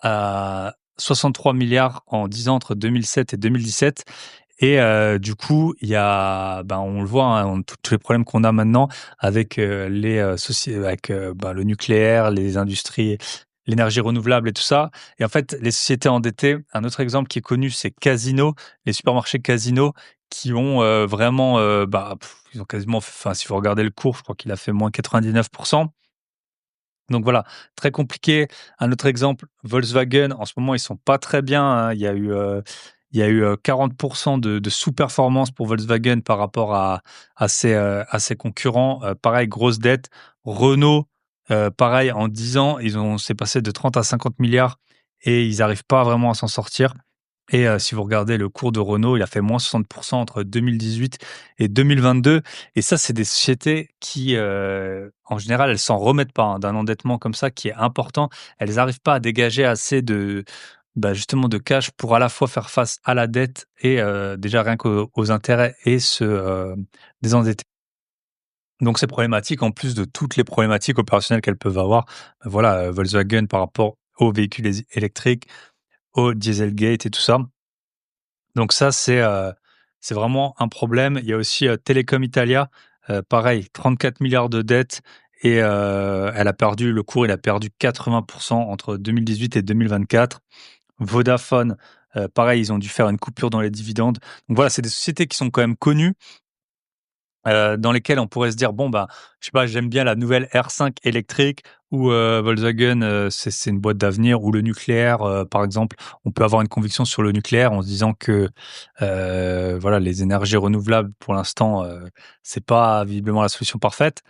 à 63 milliards en 10 ans entre 2007 et 2017 et du coup, il y a, ben, on le voit, hein, tous les problèmes qu'on a maintenant avec, les, avec, bah, le nucléaire, les industries, l'énergie renouvelable et tout ça et en fait, les sociétés endettées, un autre exemple qui est connu, c'est Casino, les supermarchés Casino qui ont, vraiment, bah, ils ont quasiment enfin, si vous regardez le cours, je crois qu'il a fait moins 99%. Donc voilà, très compliqué. Un autre exemple, Volkswagen, en ce moment, ils sont pas très bien, hein. Il y a eu 40 de sous-performance pour Volkswagen par rapport à ses concurrents. Pareil, grosse dette. Renault, pareil, en 10 ans, c'est passé de 30 à 50 milliards et ils arrivent pas vraiment à s'en sortir. Et si vous regardez le cours de Renault, il a fait moins 60 entre 2018 et 2022 et ça, c'est des sociétés qui, en général, elles s'en remettent pas, hein, d'un endettement comme ça qui est important. Elles arrivent pas à dégager assez de, bah, justement de cash pour à la fois faire face à la dette et déjà rien qu'aux intérêts et se, désendetter. Donc c'est problématique en plus de toutes les problématiques opérationnelles qu'elles peuvent avoir. Voilà, Volkswagen par rapport aux véhicules électriques, au Dieselgate et tout ça. Donc ça, c'est vraiment un problème. Il y a aussi, Telecom Italia, pareil, 34 milliards de dettes et elle a perdu le cours, il a perdu 80% entre 2018 et 2024. Vodafone, pareil, ils ont dû faire une coupure dans les dividendes. Donc voilà, c'est des sociétés qui sont quand même connues, dans lesquelles on pourrait se dire: «Bon, bah, je sais pas, j'aime bien la nouvelle R5 électrique» ou Volkswagen, c'est une boîte d'avenir ou le nucléaire, par exemple. On peut avoir une conviction sur le nucléaire en se disant que, voilà, les énergies renouvelables pour l'instant, c'est pas visiblement la solution parfaite.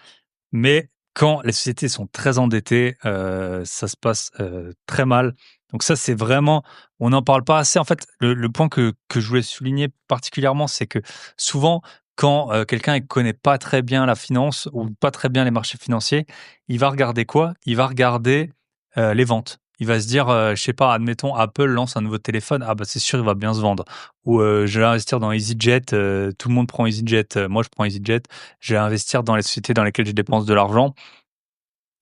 Mais quand les sociétés sont très endettées, ça se passe, très mal. Donc ça, c'est vraiment on n'en parle pas assez. En fait, le point que je voulais souligner particulièrement, c'est que souvent, quand, quelqu'un ne connaît pas très bien la finance ou pas très bien les marchés financiers, il va regarder quoi? Il va regarder, les ventes. Il va se dire, je sais pas, admettons Apple lance un nouveau téléphone, ah bah, c'est sûr, il va bien se vendre. Ou, je vais investir dans EasyJet, tout le monde prend EasyJet, moi je prends EasyJet. Je vais investir dans les sociétés dans lesquelles je dépense de l'argent,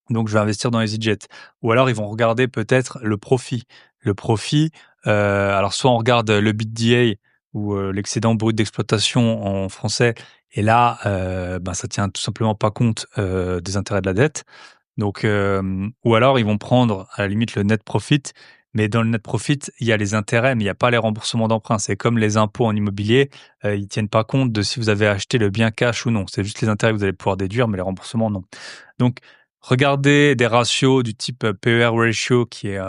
donc je vais investir dans EasyJet. Ou alors ils vont regarder peut-être le profit. Le profit, alors soit on regarde le EBITDA ou l'excédent brut d'exploitation en français et là, ben, ça tient tout simplement pas compte, des intérêts de la dette. Donc, ou alors ils vont prendre à la limite le net profit, mais dans le net profit, il y a les intérêts, mais il y a pas les remboursements d'emprunts. C'est comme les impôts en immobilier, ils tiennent pas compte de si vous avez acheté le bien cash ou non. C'est juste les intérêts que vous allez pouvoir déduire, mais les remboursements non. Donc, regardez des ratios du type PER ratio qui est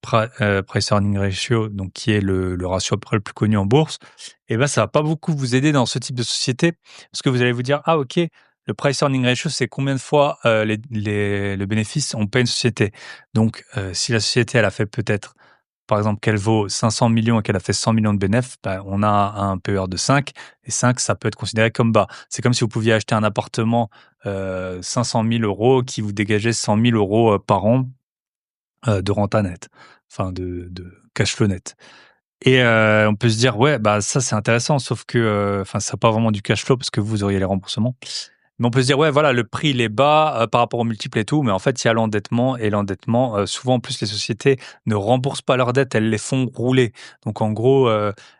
price earning ratio, donc qui est le ratio à peu près le plus connu en bourse. Et ben ça va pas beaucoup vous aider dans ce type de société parce que vous allez vous dire ah ok, le price earning ratio c'est combien de fois le bénéfice on paye une société. Donc si la société elle a fait peut-être par exemple, qu'elle vaut 500 millions et qu'elle a fait 100 millions de bénéfices, bah, on a un PER de 5 et 5, ça peut être considéré comme bas. C'est comme si vous pouviez acheter un appartement 500 000 € qui vous dégageait 100 000 € par an de renta nette, enfin de cash flow net. Et on peut se dire: «Ouais, bah, ça, c'est intéressant», sauf que, enfin, ça pas vraiment du cash flow parce que vous auriez les remboursements. Mais on peut se dire: «Ouais, voilà, le prix, il est bas, par rapport aux multiples et tout», mais en fait, il y a l'endettement et l'endettement, souvent, en plus, les sociétés ne remboursent pas leurs dettes, elles les font rouler. Donc en gros,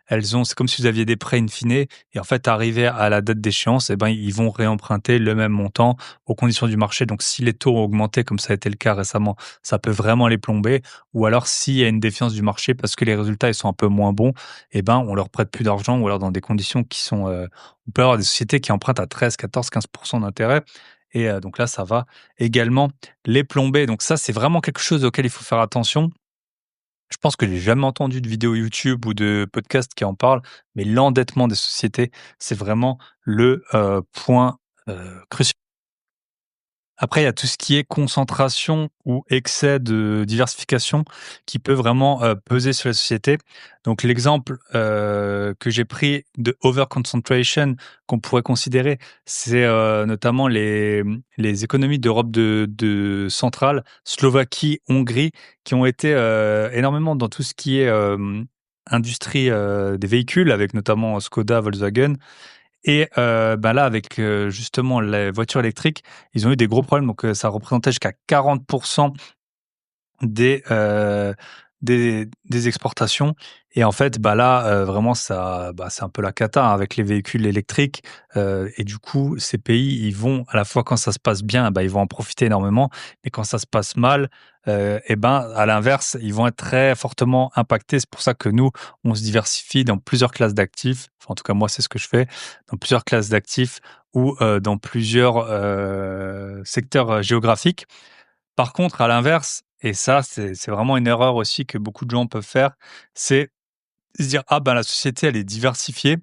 elles ont c'est comme si vous aviez des prêts in fine et en fait, arrivé à la date d'échéance et ben, ils vont réemprunter le même montant aux conditions du marché. Donc si les taux ont augmenté comme ça a été le cas récemment, ça peut vraiment les plomber ou alors s'il y a une défiance du marché parce que les résultats, ils sont un peu moins bons et ben, on leur prête plus d'argent ou alors dans des conditions qui sont, on peut avoir des sociétés qui empruntent à 13, 14, 15 d'intérêt et donc là, ça va également les plomber. Donc ça, c'est vraiment quelque chose auquel il faut faire attention. Je pense que j'ai jamais entendu de vidéo YouTube ou de podcast qui en parle, mais l'endettement des sociétés, c'est vraiment le, point, crucial. Après, il y a tout ce qui est concentration ou excès de diversification qui peut vraiment, peser sur la société. Donc l'exemple, que j'ai pris de over concentration qu'on pourrait considérer, c'est, notamment les économies d'Europe de centrale, Slovaquie, Hongrie, qui ont été, énormément dans tout ce qui est, industrie, des véhicules avec notamment Skoda, Volkswagen et bah, là, avec, justement les voitures électriques, ils ont eu des gros problèmes. Donc, ça représentait jusqu'à 40 des, des exportations et en fait, bah, là, vraiment ça bah, c'est un peu la cata hein, avec les véhicules électriques, et du coup, ces pays, ils vont à la fois quand ça se passe bien, bah, ils vont en profiter énormément, mais quand ça se passe mal, et ben, à l'inverse, ils vont être très fortement impactés. C'est pour ça que nous, on se diversifie dans plusieurs classes d'actifs. Enfin, en tout cas, moi, c'est ce que je fais, dans plusieurs classes d'actifs ou, dans plusieurs, secteurs, géographiques. Par contre, à l'inverse, et ça, c'est vraiment une erreur aussi que beaucoup de gens peuvent faire, c'est se dire: «Ah ben, la société, elle est diversifiée»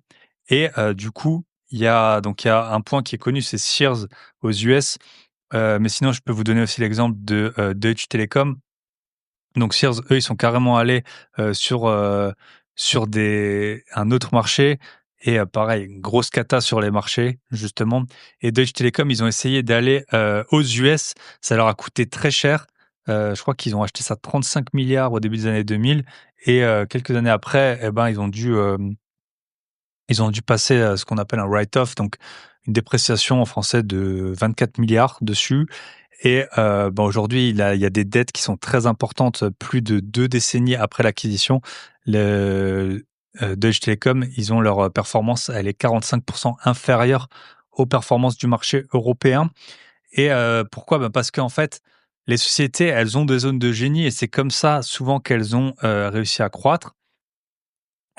et du coup, il y a un point qui est connu, c'est Sears aux US, mais sinon je peux vous donner aussi l'exemple de, Deutsche Telekom. Donc Sears, eux, ils sont carrément allés, sur des un autre marché et pareil, une grosse cata sur les marchés, justement et Deutsche Telekom, ils ont essayé d'aller, aux US. Ça leur a coûté très cher. Je crois qu'ils ont acheté ça 35 milliards au début des années 2000 et quelques années après et ben, ils ont dû passer, ce qu'on appelle un write-off, donc une dépréciation en français de 24 milliards dessus et bah, aujourd'hui, il y a des dettes qui sont très importantes, plus de 2 décennies après l'acquisition. Le, Deutsche Telekom, ils ont leur, performance, elle est 45 inférieure aux performances du marché européen et pourquoi? Bah, parce qu'en fait, les sociétés, elles ont des zones de génie et c'est comme ça souvent qu'elles ont, réussi à croître.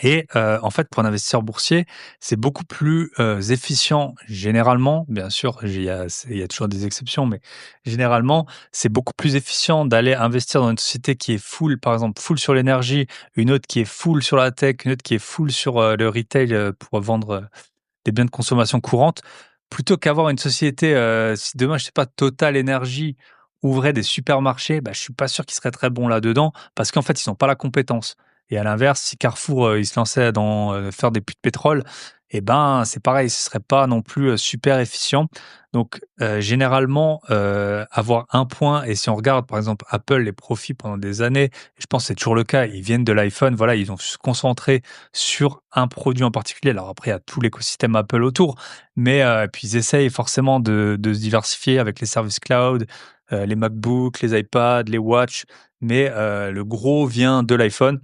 Et en fait, pour un investisseur boursier, c'est beaucoup plus, efficient généralement, bien sûr, il y a toujours des exceptions, mais généralement, c'est beaucoup plus efficient d'aller investir dans une société qui est full, par exemple, full sur l'énergie, une autre qui est full sur la tech, une autre qui est full sur, le retail, pour vendre, des biens de consommation courante, plutôt qu'avoir une société, si demain, je sais pas, Total Energy ouvrait des supermarchés, bah, je suis pas sûr qu'ils seraient très bons là-dedans parce qu'en fait, ils ont pas la compétence et à l'inverse, si Carrefour, il se lançait dans, faire des puits de pétrole et ben, c'est pareil, ce serait pas non plus, super efficient. Donc, généralement, avoir un point et si on regarde, par exemple, Apple, les profits pendant des années, je pense que c'est toujours le cas, ils viennent de l'iPhone, voilà, ils ont se concentrer sur un produit en particulier. Alors après, il y a tout l'écosystème Apple autour, mais puis ils essayent forcément de se diversifier avec les services cloud, les MacBooks, les iPads, les Watch, mais le gros vient de l'iPhone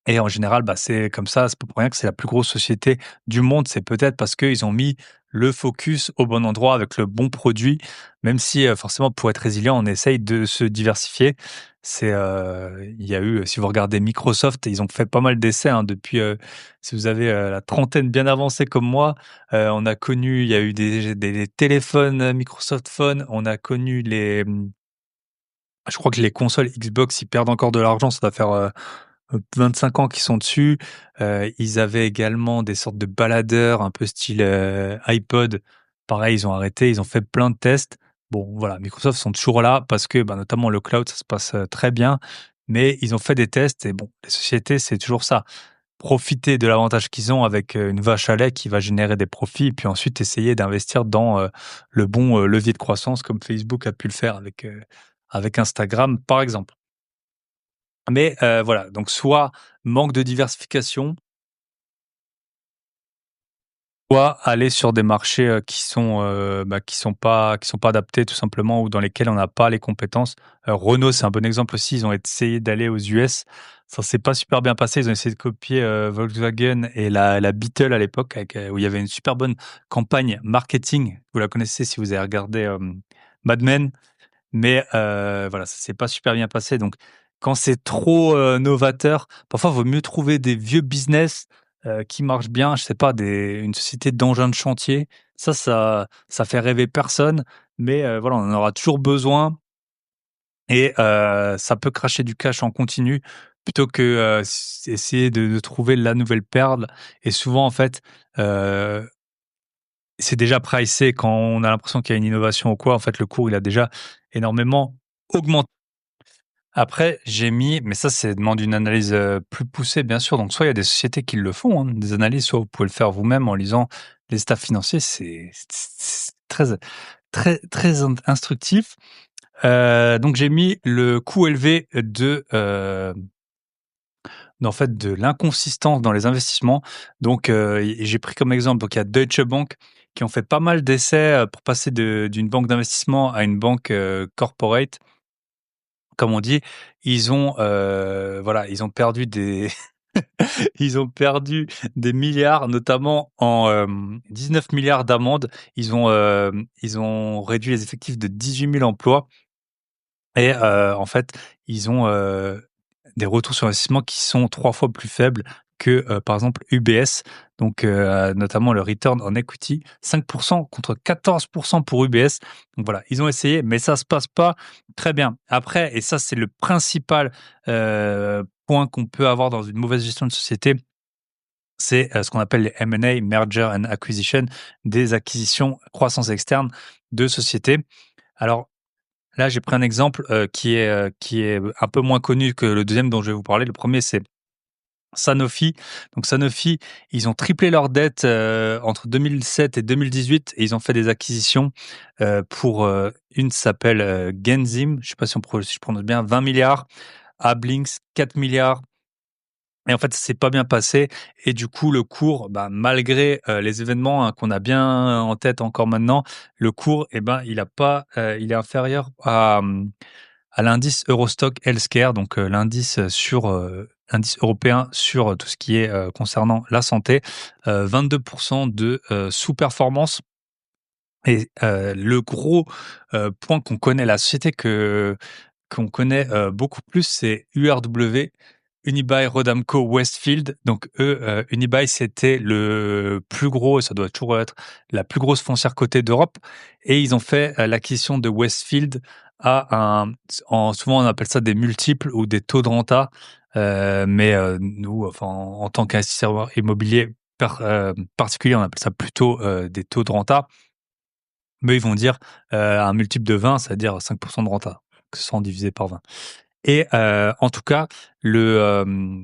et en général, bah, c'est comme ça, c'est pas pour rien que c'est la plus grosse société du monde. C'est peut-être parce qu'ils ont mis le focus au bon endroit avec le bon produit, même si, forcément pour être résilient, on essaye de se diversifier. Il y a eu, si vous regardez Microsoft, ils ont fait pas mal d'essais, hein, depuis, si vous avez, la trentaine bien avancée comme moi, on a connu il y a eu des téléphones, Microsoft Phone, on a connu je crois que les consoles Xbox, ils perdent encore de l'argent, ça doit faire, 25 ans qu'ils sont dessus. Ils avaient également des sortes de baladeurs un peu style, iPod. Pareil, ils ont arrêté, ils ont fait plein de tests. Bon, voilà, Microsoft sont toujours là parce que, bah, notamment le cloud, ça se passe, très bien. Mais ils ont fait des tests et bon, les sociétés, c'est toujours ça. Profiter de l'avantage qu'ils ont avec, une vache à lait qui va générer des profits et puis ensuite essayer d'investir dans, le bon, levier de croissance comme Facebook a pu le faire avec Instagram, par exemple. Mais voilà, donc soit manque de diversification, soit aller sur des marchés, bah, qui sont pas adaptés tout simplement ou dans lesquels on n'a pas les compétences. Renault, c'est un bon exemple aussi, ils ont essayé d'aller aux US, ça s'est pas super bien passé, ils ont essayé de copier, Volkswagen et la Beetle à l'époque avec, où il y avait une super bonne campagne marketing. Vous la connaissez si vous avez regardé, Mad Men. Mais voilà, ça s'est pas super bien passé donc quand c'est trop, novateur, parfois, il vaut mieux trouver des vieux business, qui marchent bien. Je sais pas, une société d'engins de chantier, ça fait rêver personne, mais voilà, on en aura toujours besoin et ça peut cracher du cash en continu plutôt que, essayer de trouver la nouvelle perle et souvent, en fait, heu, c'est déjà pricé quand on a l'impression qu'il y a une innovation ou quoi, en fait, le cours, il a déjà énormément augmenté. Après, j'ai mis mais ça, c'est demande une analyse, plus poussée, bien sûr. Donc soit il y a des sociétés qui le font, hein, des analyses, soit vous pouvez le faire vous-même en lisant les états financiers. C'est très très instructif. Donc j'ai mis le coût élevé en fait, de l'inconsistance dans les investissements. Donc et j'ai pris comme exemple, donc il y a Deutsche Bank qui ont fait pas mal d'essais, pour passer d'une banque d'investissement à une banque, corporate comme on dit, voilà, ils ont perdu des ils ont perdu des milliards, notamment en, 19 milliards d'amendes. Ils ont réduit les effectifs de 18 000 emplois et en fait, ils ont, des retours sur investissement qui sont 3 fois plus faibles que, par exemple, UBS. Donc, notamment le return on equity, 5 contre 14 pour UBS. Donc voilà, ils ont essayé, mais ça se passe pas très bien. Après et ça, c'est le principal, point qu'on peut avoir dans une mauvaise gestion de société, c'est, ce qu'on appelle les M&A, merger and acquisition, des acquisitions, croissance externe de sociétés. Alors là, j'ai pris un exemple, qui est un peu moins connu que le deuxième dont je vais vous parler. Le premier, c'est Sanofi. Donc Sanofi, ils ont triplé leur dette, entre 2007 et 2018 et ils ont fait des acquisitions, une s'appelle, Genzim, je ne sais pas si je prononce bien, 20 milliards, Ablynx 4 milliards. Et en fait, ça s'est pas bien passé et du coup, le cours, bah, malgré, les événements, hein, qu'on a bien en tête encore maintenant, le cours et ben, il est inférieur à l'indice Eurostock Healthcare, donc l'indice européen sur, tout ce qui est, concernant la santé, 22 de, sous-performance Et le gros, point qu'on connaît, la société qu'on connaît, beaucoup plus, c'est URW, Unibail-Rodamco-Westfield. Donc eux, Unibail, c'était le plus gros, et ça doit toujours être la plus grosse foncière cotée d'Europe, et ils ont fait, l'acquisition de Westfield à un souvent on appelle ça des multiples ou des taux de renta, mais nous, enfin, en tant qu'investisseur immobilier particulier, on appelle ça plutôt, des taux de renta. Mais ils vont dire, un multiple de 20, c'est-à-dire 5 de renta, que 100 divisé par 20. Et en tout cas,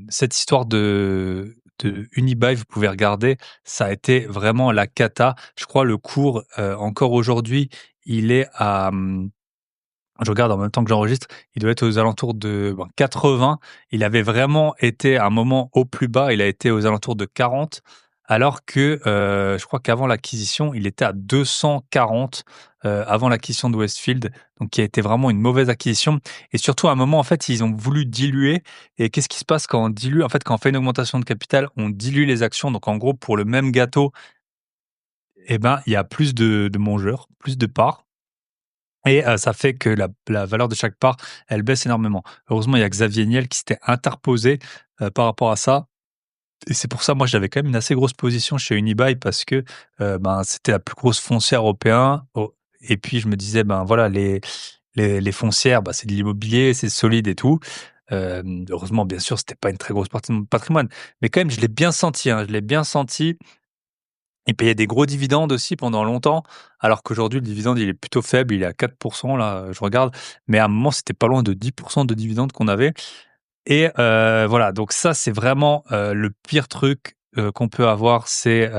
cette histoire de Unibail, vous pouvez regarder, ça a été vraiment la cata. Je crois le cours, encore aujourd'hui, il est à, je regarde en même temps que j'enregistre, il doit être aux alentours de, 80. Il avait vraiment été à un moment au plus bas, il a été aux alentours de 40, alors que, je crois qu'avant l'acquisition, il était à 240, avant l'acquisition de Westfield, donc qui a été vraiment une mauvaise acquisition. Et surtout à un moment, en fait, ils ont voulu diluer. Et qu'est-ce qui se passe quand on dilue? En fait, quand on fait une augmentation de capital, on dilue les actions. Donc en gros, pour le même gâteau, eh ben, il y a plus de mangeurs, plus de parts. Et ça fait que la valeur de chaque part, elle baisse énormément. Heureusement, il y a Xavier Niel qui s'était interposé, par rapport à ça, et c'est pour ça, moi, j'avais quand même une assez grosse position chez Unibail parce que, c'était la plus grosse foncière européen et puis je me disais: «Ben, voilà, les foncières, c'est de l'immobilier, c'est solide et tout». Heureusement, bien sûr, c'était pas une très grosse partie de mon patrimoine, mais quand même, je l'ai bien senti, hein, je l'ai bien senti. Il payait des gros dividendes aussi pendant longtemps, alors qu'aujourd'hui le dividende il est plutôt faible, il est à 4 là, je regarde, mais à un moment c'était pas loin de 10 de dividendes qu'on avait. Et voilà, donc ça c'est vraiment, le pire truc, qu'on peut avoir, c'est,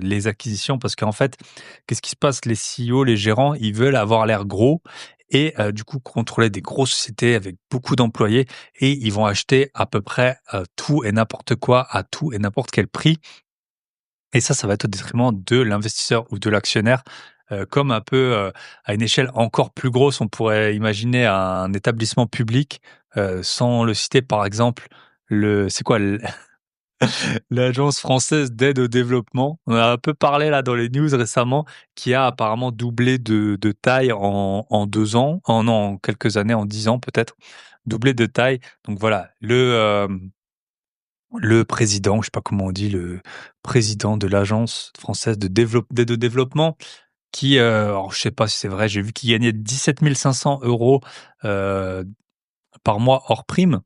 les acquisitions parce qu'en fait, qu'est-ce qui se passe? Les CEO, les gérants, ils veulent avoir l'air gros et du coup contrôler des grosses sociétés avec beaucoup d'employés, et ils vont acheter à peu près, tout et n'importe quoi à tout et n'importe quel prix. Et ça va être au détriment de l'investisseur ou de l'actionnaire, comme un peu, à une échelle encore plus grosse, on pourrait imaginer un établissement public, sans le citer, par exemple, le c'est quoi l l'Agence française d'aide au développement. On a un peu parlé là dans les news récemment, qui a apparemment doublé de taille en 2 ans, en non, en quelques années, en 10 ans peut-être, doublé de taille. Donc voilà, le président, je sais pas comment on dit, le président de l'Agence française d'aide au développement qui, alors je sais pas si c'est vrai, j'ai vu qu'il gagnait 17 500 € par mois hors prime.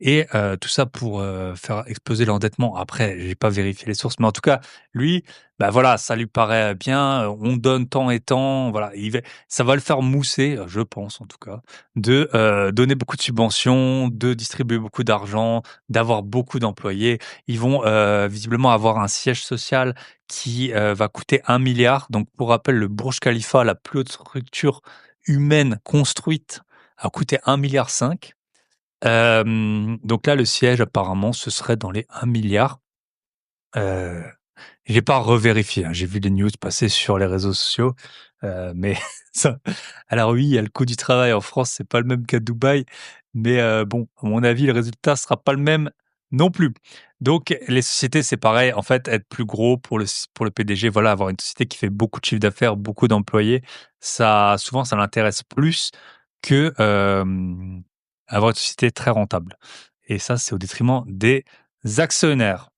Et tout ça pour, faire exploser l'endettement. Après, j'ai pas vérifié les sources, mais en tout cas, lui, voilà, ça lui paraît bien, on donne tant et tant, voilà, ça va le faire mousser, je pense en tout cas, de, donner beaucoup de subventions, de distribuer beaucoup d'argent, d'avoir beaucoup d'employés. Ils vont, visiblement avoir un siège social qui, va coûter 1 milliard. Donc pour rappel, le Burj Khalifa, la plus haute structure humaine construite, a coûté 1,5 milliard. Donc là, le siège apparemment, ce serait dans les 1 000 000 000. J'ai pas revérifié, hein, j'ai vu des news passer sur les réseaux sociaux, mais ça, alors oui, il y a le coût du travail en France, c'est pas le même qu'à Dubaï, mais bon, à mon avis, le résultat sera pas le même non plus. Donc les sociétés, c'est pareil, en fait, être plus gros pour le PDG, voilà, avoir une société qui fait beaucoup de chiffre d'affaires, beaucoup d'employés, ça souvent, ça l'intéresse plus que, avoir une société très rentable, et ça, c'est au détriment des actionnaires.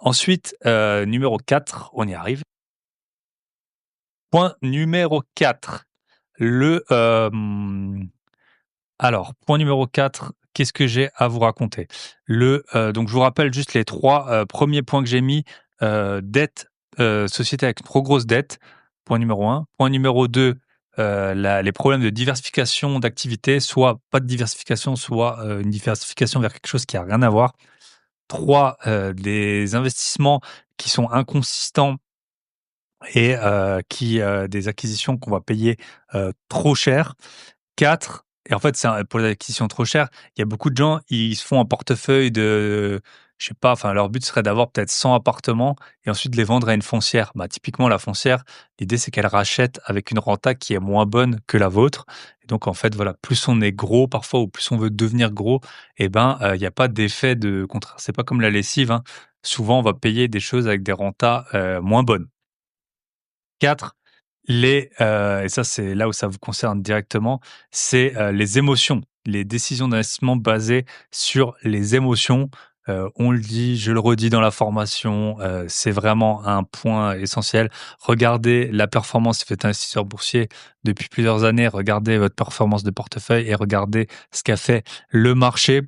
Ensuite, numéro 4, on y arrive. Point numéro 4, le, alors, point numéro 4, qu'est-ce que j'ai à vous raconter? Donc je vous rappelle juste les 3 premiers points que j'ai mis, dette, société avec trop grosse dette, point numéro 1. Point numéro 2, les problèmes de diversification d'activités, soit pas de diversification, soit, une diversification vers quelque chose qui a rien à voir. 3, des investissements qui sont inconsistants et des acquisitions qu'on va payer, trop cher. 4, et en fait, c'est un pour les acquisitions trop chères, il y a beaucoup de gens, ils se font un portefeuille de, je sais pas, enfin, leur but serait d'avoir peut-être 100 appartements et ensuite de les vendre à une foncière. Typiquement, la foncière, l'idée, c'est qu'elle rachète avec une renta qui est moins bonne que la vôtre, et donc en fait, voilà, plus on est gros parfois ou plus on veut devenir gros, et ben, il y a pas d'effet de contraire. C'est pas comme la lessive, hein. Souvent, on va payer des choses avec des rentas, moins bonnes. 4. Et ça, c'est là où ça vous concerne directement, c'est, les émotions, les décisions d'investissement basées sur les émotions. On le dit, je le redis dans la formation, c'est vraiment un point essentiel. Regardez la performance, si vous êtes investisseur boursier depuis plusieurs années, regardez votre performance de portefeuille et regardez ce qu'a fait le marché.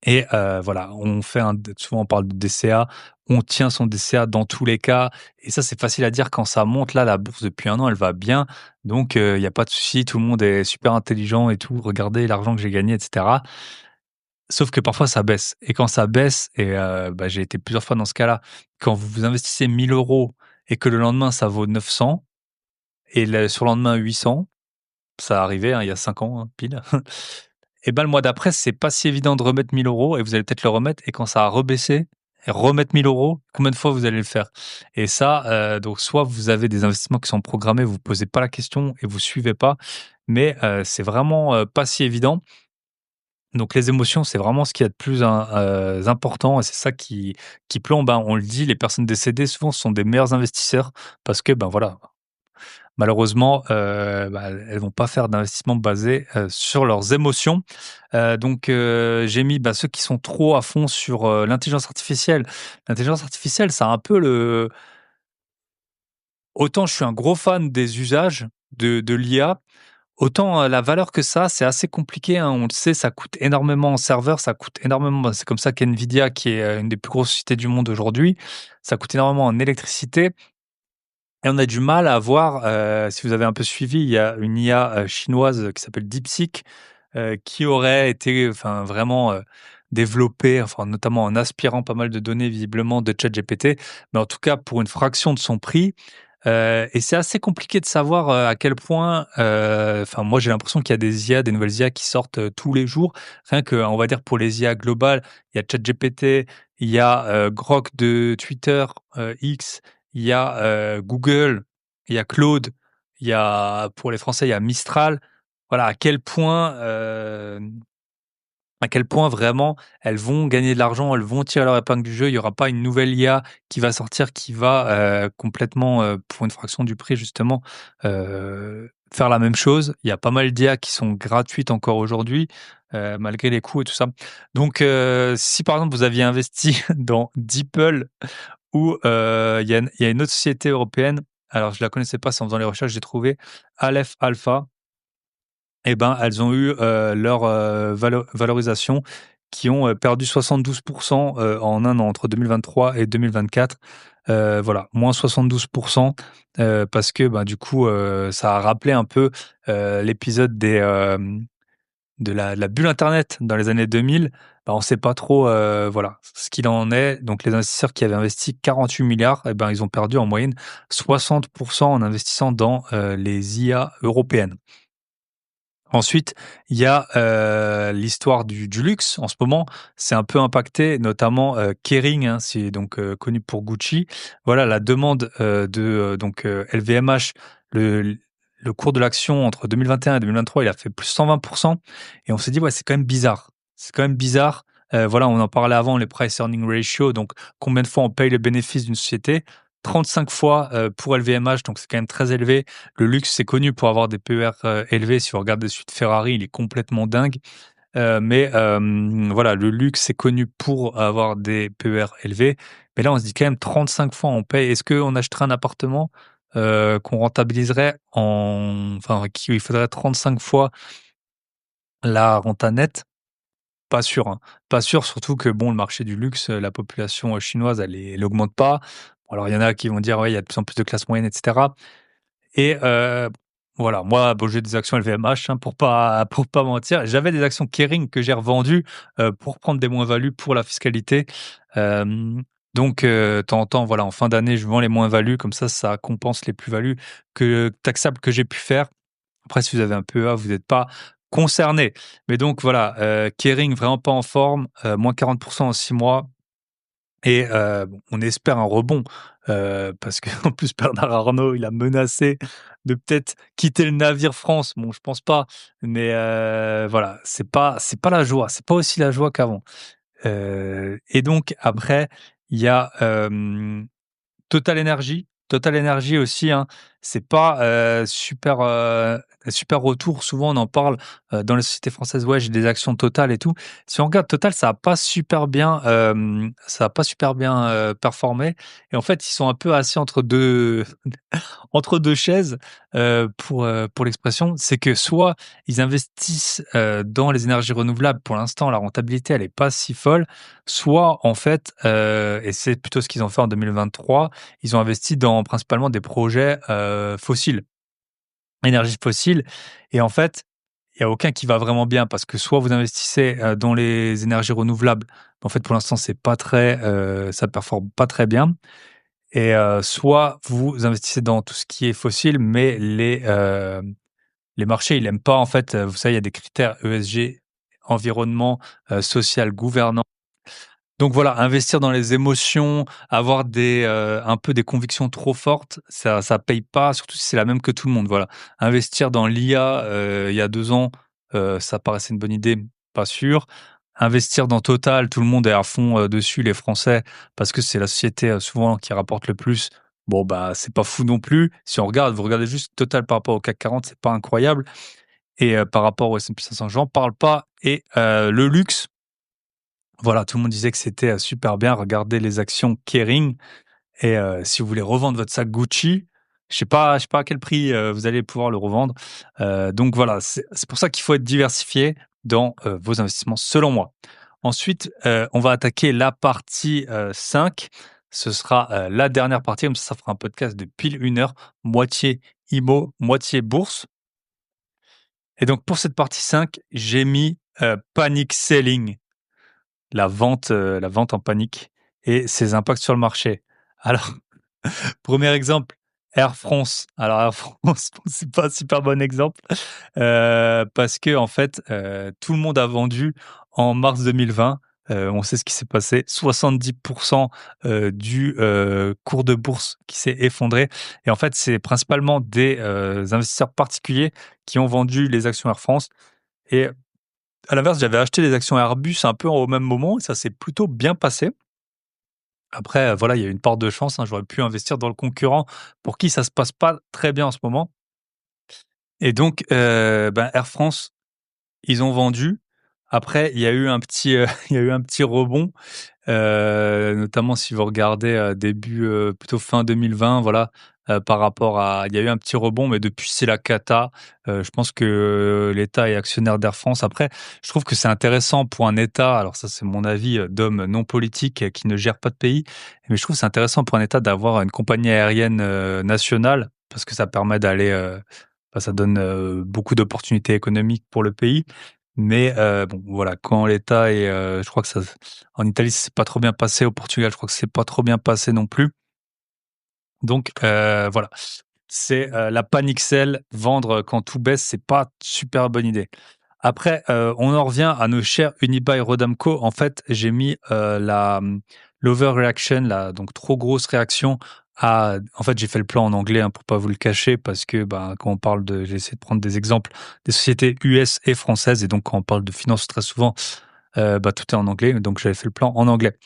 Et voilà, on fait souvent on parle de DCA, on tient son DCA dans tous les cas et ça, c'est facile à dire quand ça monte. Là, la bourse depuis 1 an, elle va bien, donc il y a pas de souci, tout le monde est super intelligent et tout. Regardez l'argent que j'ai gagné et cetera. Sauf que parfois ça baisse et quand ça baisse et bah, j'ai été plusieurs fois dans ce cas-là, quand vous investissez 1 000 € et que le lendemain ça vaut 900 et le surlendemain 800, ça arrivait, hein, il y a 5 ans, hein, pile. Et ben, le mois d'après, c'est pas si évident de remettre 1 000 € et vous allez peut-être le remettre et quand ça a rebaissé et remettre 1 000 €, combien de fois vous allez le faire? Et ça, donc soit vous avez des investissements qui sont programmés, vous posez pas la question et vous suivez pas, mais c'est vraiment, pas si évident. Donc les émotions, c'est vraiment ce qu'il y a de plus important et c'est ça qui plombe, hein. On le dit, les personnes décédées, souvent, ce sont des meilleurs investisseurs parce que, ben, voilà, malheureusement, bah, elles vont pas faire d'investissement basé, sur leurs émotions. J'ai mis, bah, ceux qui sont trop à fond sur, l'intelligence artificielle. L'intelligence artificielle, c'est un peu le autant je suis un gros fan des usages de l'IA, autant, la valeur que ça, c'est assez compliqué, hein. On le sait, ça coûte énormément en serveur, ça coûte énormément, bah, c'est comme ça qu'NVIDIA, qui est, une des plus grosses sociétés du monde aujourd'hui, ça coûte énormément en électricité. Et on a du mal à voir, si vous avez un peu suivi, il y a une IA, chinoise, qui s'appelle DeepSeek, qui aurait été, enfin, vraiment, développée, enfin, notamment en aspirant pas mal de données visiblement de ChatGPT, mais en tout cas pour une fraction de son prix. Et c'est assez compliqué de savoir, à quel point, enfin, moi j'ai l'impression qu'il y a des IA, des nouvelles IA qui sortent, tous les jours. Rien que, on va dire pour les IA globales, il y a ChatGPT, il y a, Grok de Twitter, X, il y a, Google, il y a Claude, il y a pour les Français, il y a Mistral. Voilà, à quel point vraiment elles vont gagner de l'argent, elles vont tirer leur épingle du jeu. Il y aura pas une nouvelle IA qui va sortir, qui va, complètement, pour une fraction du prix justement, faire la même chose. Il y a pas mal d'IA qui sont gratuites encore aujourd'hui, malgré les coûts et tout ça. Si par exemple vous aviez investi dans DeepL ou, il y a une autre société européenne, alors je la connaissais pas, c'est en faisant les recherches, j'ai trouvé Aleph Alpha. Et ben, elles ont eu, leur, valorisation qui ont, perdu 72 en 1 an, entre 2023 et 2024. Voilà, moins 72 parce que, bah, du coup, ça a rappelé un peu, l'épisode de la bulle internet dans les années 2000. Bah, on sait pas trop, voilà, ce qu'il en est. Donc les investisseurs qui avaient investi 48 milliards, et ben, ils ont perdu en moyenne 60 en investissant dans, les IA européennes. Ensuite, il y a, l'histoire du luxe. En ce moment, c'est un peu impacté, notamment, Kering, hein, c'est donc, connu pour Gucci. Voilà, la demande, LVMH, le le cours de l'action entre 2021 et 2023, il a fait plus 120 et on s'est dit: «Ouais, c'est quand même bizarre». C'est quand même bizarre. Voilà, on en parlait avant, les price earning ratio, donc combien de fois on paye le bénéfice d'une société? 35 fois, pour LVMH, donc c'est quand même très élevé. Le luxe, c'est connu pour avoir des PER, élevés. Si vous regardez celui de Ferrari, il est complètement dingue. Voilà, le luxe, c'est connu pour avoir des PER élevés. Mais là, on se dit quand même 35 fois on paye. Est-ce qu'on achèterait un appartement, qu'on rentabiliserait enfin, qu'il faudrait 35 fois la renta nette? Pas sûr, hein. Pas sûr, surtout que bon, le marché du luxe, la population, chinoise, elle augmente pas. Alors il y en a qui vont dire: «Ouais, il y a de plus en plus de classes moyennes» et cetera. Et voilà, moi, bon, j'ai des actions LVMH, hein, pour pas mentir. J'avais des actions Kering que j'ai revendues, pour prendre des moins-values pour la fiscalité. Hem, de temps en temps, voilà, en fin d'année, je vends les moins-values, comme ça compense les plus-values taxables que j'ai pu faire. Après, si vous avez un PEA, vous n'êtes pas concerné. Mais donc voilà, Kering vraiment pas en forme, moins 40 en 6 mois. Et bon, on espère un rebond, parce qu'en plus Bernard Arnault, il a menacé de peut-être quitter le navire France. Bon, je pense pas, mais voilà, c'est pas la joie, c'est pas aussi la joie qu'avant. Et donc après, il y a, Total Energy. Total Energy aussi, hein, c'est pas, super retour. Souvent, on en parle, dans les sociétés françaises: «Ouais, j'ai des actions Total et tout». Si on regarde Total, ça a pas super bien, performé et en fait, ils sont un peu assis entre 2 chaises, pour l'expression. C'est que soit ils investissent, dans les énergies renouvelables, pour l'instant la rentabilité elle est pas si folle, soit en fait, et c'est plutôt ce qu'ils ont fait en 2023, ils ont investi dans principalement des projets, fossiles, énergies fossiles et en fait, il y a aucun qui va vraiment bien parce que soit vous investissez, dans les énergies renouvelables, en fait pour l'instant c'est pas très, ça performe pas très bien et soit vous investissez dans tout ce qui est fossile, mais les marchés, ils aiment pas en fait, vous savez, il y a des critères ESG, environnement, social, gouvernance. Donc voilà, investir dans les émotions, avoir un peu des convictions trop fortes, ça paye pas, surtout si c'est la même que tout le monde, voilà. Investir dans l'IA, il y a 2 ans, ça paraissait une bonne idée, pas sûr. Investir dans Total, tout le monde est à fond, dessus, les Français, parce que c'est la société, souvent qui rapporte le plus. Bon, bah, c'est pas fou non plus. Si on regarde, vous regardez juste Total par rapport au CAC 40, c'est pas incroyable et par rapport au S&P 500, j'en parle pas et le luxe, voilà, tout le monde disait que c'était, super bien. Regardez les actions Kering et si vous voulez revendre votre sac Gucci, je sais pas à quel prix, vous allez pouvoir le revendre. Donc voilà, c'est pour ça qu'il faut être diversifié dans, vos investissements selon moi. Ensuite, on va attaquer la partie, 5. Ce sera, la dernière partie, comme ça fera un podcast de pile 1 heure, moitié IMO, moitié bourse et donc pour cette partie 5, j'ai mis, panic selling. La vente en panique et ses impacts sur le marché. Alors, premier exemple, Air France. Alors Air France, c'est pas un super bon exemple, parce que en fait, tout le monde a vendu en mars 2020. On sait ce qui s'est passé. 70 du, cours de bourse qui s'est effondré et en fait, c'est principalement des, investisseurs particuliers qui ont vendu les actions Air France et à l'inverse, j'avais acheté les actions Airbus un peu au même moment et ça s'est plutôt bien passé. Après, voilà, il y a une part de chance, hein, j'aurais pu investir dans le concurrent pour qui ça se passe pas très bien en ce moment et donc ben, Air France, ils ont vendu. Après, il y a eu un petit, il y a eu un petit rebond. Notamment si vous regardez, début, plutôt fin 2020, voilà, par rapport à il y a eu un petit rebond, mais depuis c'est la cata. Je pense que l'État est actionnaire d'Air France. Après, je trouve que c'est intéressant pour un État, alors ça c'est mon avis, d'homme non politique, qui ne gère pas de pays, mais je trouve que c'est intéressant pour un État d'avoir une compagnie aérienne, nationale parce que ça permet d'aller, bah, ça donne, beaucoup d'opportunités économiques pour le pays. Mais bon, voilà, quand l'État est, je crois que ça en Italie, c'est pas trop bien passé. Au Portugal, je crois que c'est pas trop bien passé non plus. Donc voilà, c'est, la panic sell, vendre quand tout baisse, c'est pas super bonne idée. Après, on en revient à nos chers Unibail Rodamco. En fait, j'ai mis, l'overreaction, la donc trop grosse réaction à en fait, j'ai fait le plan en anglais, hein, pour pas vous le cacher parce que, ben, quand on parle de j'ai essayé de prendre des exemples des sociétés US et françaises et donc quand on parle de finance très souvent, bah, tout est en anglais, donc j'avais fait le plan en anglais.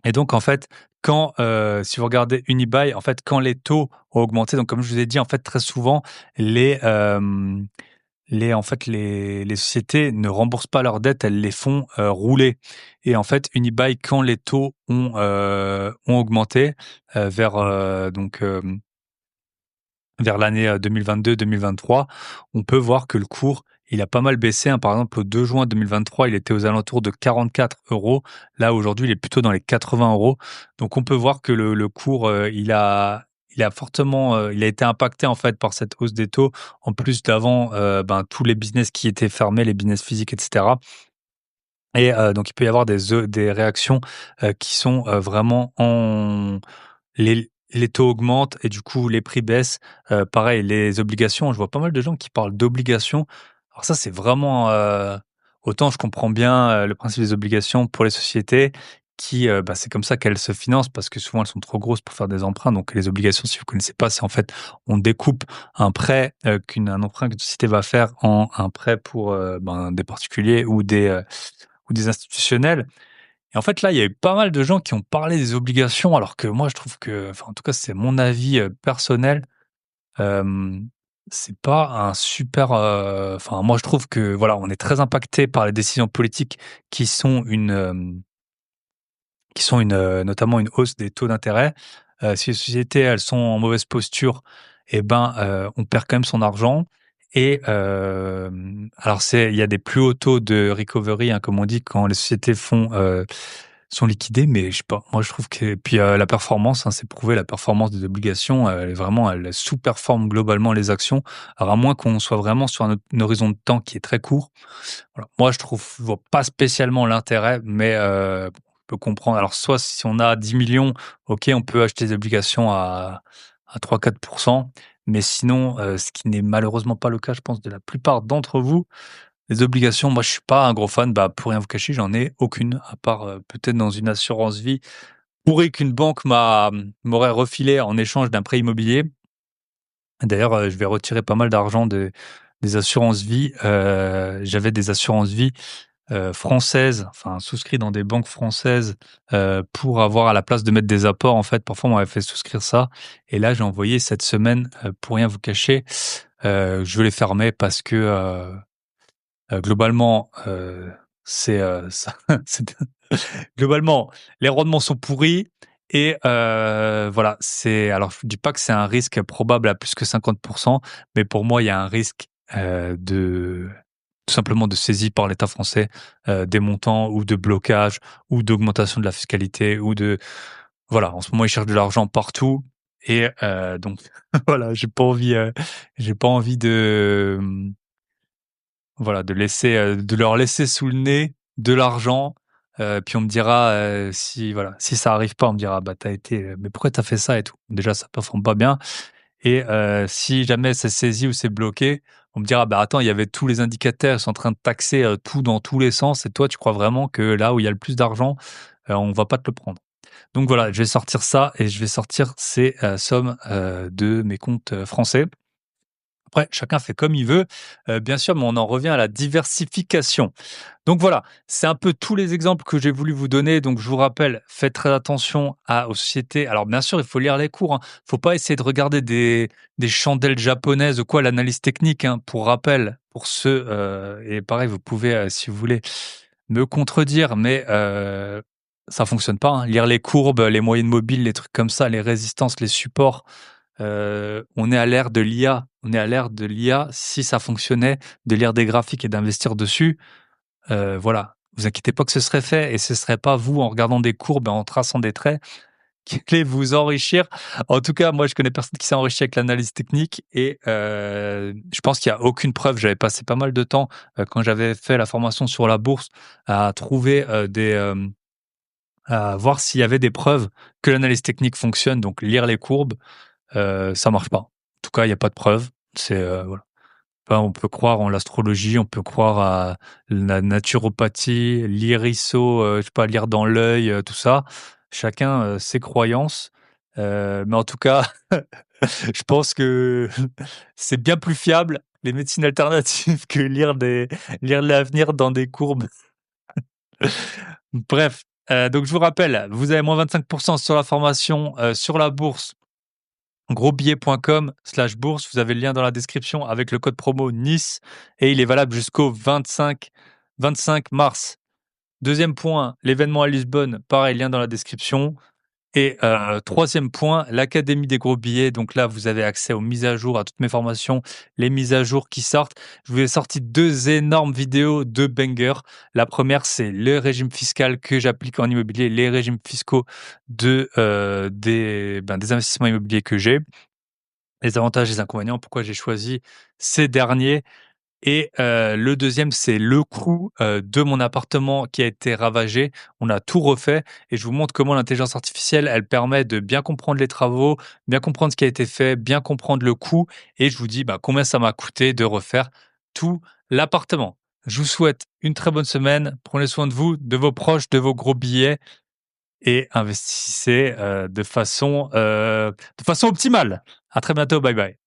Et donc en fait, quand, si vous regardez Unibail, en fait, quand les taux ont augmenté, donc comme je vous ai dit, en fait, très souvent, les, en fait, les sociétés ne remboursent pas leurs dettes, elles les font, rouler et en fait, Unibail, quand les taux ont augmenté, vers, vers l'année, 2022-2023, on peut voir que le cours, il a pas mal baissé, hein. Par exemple, au 2 juin 2023, il était aux alentours de 44 €. Là, aujourd'hui, il est plutôt dans les 80 €. Donc on peut voir que le cours, il a fortement, il a été impacté, en fait, par cette hausse des taux, en plus d'avant, ben, tous les business qui étaient fermés, les business physiques et cetera et donc il peut y avoir des réactions, qui sont, vraiment en les taux augmentent et du coup les prix baissent. Pareil, les obligations, je vois pas mal de gens qui parlent d'obligations. Alors ça, c'est vraiment, autant je comprends bien, le principe des obligations pour les sociétés qui, bah, c'est comme ça qu'elles se financent parce que souvent elles sont trop grosses pour faire des emprunts. Donc les obligations, si vous connaissez pas, c'est en fait, on découpe un prêt, un emprunt qu'une société va faire en un prêt pour, ben, des particuliers ou des institutionnels et en fait, là, il y a eu pas mal de gens qui ont parlé des obligations, alors que moi, je trouve que, enfin, en tout cas, c'est mon avis, personnel. hem, c'est pas un super, enfin moi je trouve que voilà, on est très impacté par les décisions politiques qui sont notamment une hausse des taux d'intérêt. Si les sociétés, elles sont en mauvaise posture et ben, on perd quand même son argent et alors il y a des plus hauts taux de recovery, hein, comme on dit, quand les sociétés sont liquidées, mais je sais pas, moi je trouve que puis, la performance, hein, c'est prouvé, la performance des obligations, elle sous-performe globalement les actions. Alors à moins qu'on soit vraiment sur un horizon de temps qui est très court. Voilà. Moi, je vois pas spécialement l'intérêt, mais bon, je peux comprendre. Alors, soit si on a 10 millions, OK, on peut acheter des obligations à 3-4%, mais sinon, ce qui n'est malheureusement pas le cas, je pense, de la plupart d'entre vous, les obligations, moi, je suis pas un gros fan. Bah, pour rien vous cacher, j'en ai aucune, à part, peut-être dans une assurance vie pourrie qu'une banque m'aurait refilé en échange d'un prêt immobilier. D'ailleurs, je vais retirer pas mal d'argent des assurances vie. J'avais des assurances vie françaises, enfin souscrit dans des banques françaises, pour avoir à la place de mettre des apports, en fait, parfois on m'avait fait souscrire ça et là j'ai envoyé cette semaine, pour rien vous cacher, je veux les fermer parce que, globalement, ça c'est globalement, les rendements sont pourris et voilà, alors je ne dis pas que c'est un risque probable à plus que 50, mais pour moi, il y a un risque, de tout simplement de saisie par l'État français, des montants ou de blocage ou d'augmentation de la fiscalité ou de voilà, en ce moment, ils cherchent de l'argent partout et donc voilà, j'ai pas envie de, voilà, de leur laisser sous le nez de l'argent, puis on me dira, si voilà, si ça arrive pas, on me dira: «Bah, t'as été, mais pourquoi t'as fait ça et tout?» Déjà, ça performe pas bien et si jamais c'est saisi ou c'est bloqué, on me dira: «Bah, attends, il y avait tous les indicateurs, ils sont en train de taxer, tout dans tous les sens et toi, tu crois vraiment que là où il y a le plus d'argent, on va pas te le prendre?» Donc voilà, je vais sortir ça et je vais sortir ces, sommes, de mes comptes, français. Après, chacun fait comme il veut, bien sûr, mais on en revient à la diversification. Donc voilà, c'est un peu tous les exemples que j'ai voulu vous donner. Donc je vous rappelle, faites très attention aux sociétés. Alors bien sûr, il faut lire les cours, hein. Faut pas essayer de regarder des chandelles japonaises ou quoi, l'analyse technique, hein. Pour rappel, pour ceux, et pareil, vous pouvez, si vous voulez, me contredire, mais ça fonctionne pas, hein. Lire les courbes, les moyennes mobiles, les trucs comme ça, les résistances, les supports, on est à l'ère de l'IA. On est à l'ère de l'IA. Si ça fonctionnait, de lire des graphiques et d'investir dessus, voilà. Vous inquiétez pas que ce serait fait et ce serait pas vous, en regardant des courbes et en traçant des traits, qui allez vous enrichir. En tout cas, moi, je connais personne qui s'est enrichi avec l'analyse technique et je pense qu'il y a aucune preuve. J'avais passé pas mal de temps, quand j'avais fait la formation sur la bourse à trouver, à voir s'il y avait des preuves que l'analyse technique fonctionne, donc lire les courbes. Ça marche pas. En tout cas, il y a pas de preuve. C'est, voilà. Enfin, on peut croire en l'astrologie, on peut croire à la naturopathie, l'irisso, je sais pas, lire dans l'œil, tout ça. Chacun, ses croyances. Mais en tout cas, je pense que c'est bien plus fiable, les médecines alternatives, que lire l'avenir dans des courbes. Bref, donc je vous rappelle, vous avez moins 25 sur la formation, sur la bourse grosbillet.com/bourse. Vous avez le lien dans la description avec le code promo Nice et il est valable jusqu'au 25 mars. Deuxième point, l'événement à Lisbonne, pareil, lien dans la description. Et 3e point, l'académie des gros billets. Donc là, vous avez accès aux mises à jour, à toutes mes formations, les mises à jour qui sortent. Je vous ai sorti 2 énormes vidéos, 2 bangers. La première, c'est le régime fiscal que j'applique en immobilier, les régimes fiscaux des investissements immobiliers que j'ai, les avantages et les inconvénients, pourquoi j'ai choisi ces derniers. Et le deuxième, c'est le coût, de mon appartement qui a été ravagé. On a tout refait et je vous montre comment l'intelligence artificielle, elle permet de bien comprendre les travaux, bien comprendre ce qui a été fait, bien comprendre le coût et je vous dis, bah, combien ça m'a coûté de refaire tout l'appartement. Je vous souhaite une très bonne semaine. Prenez soin de vous, de vos proches, de vos gros billets et investissez, de façon optimale. À très bientôt. Bye bye.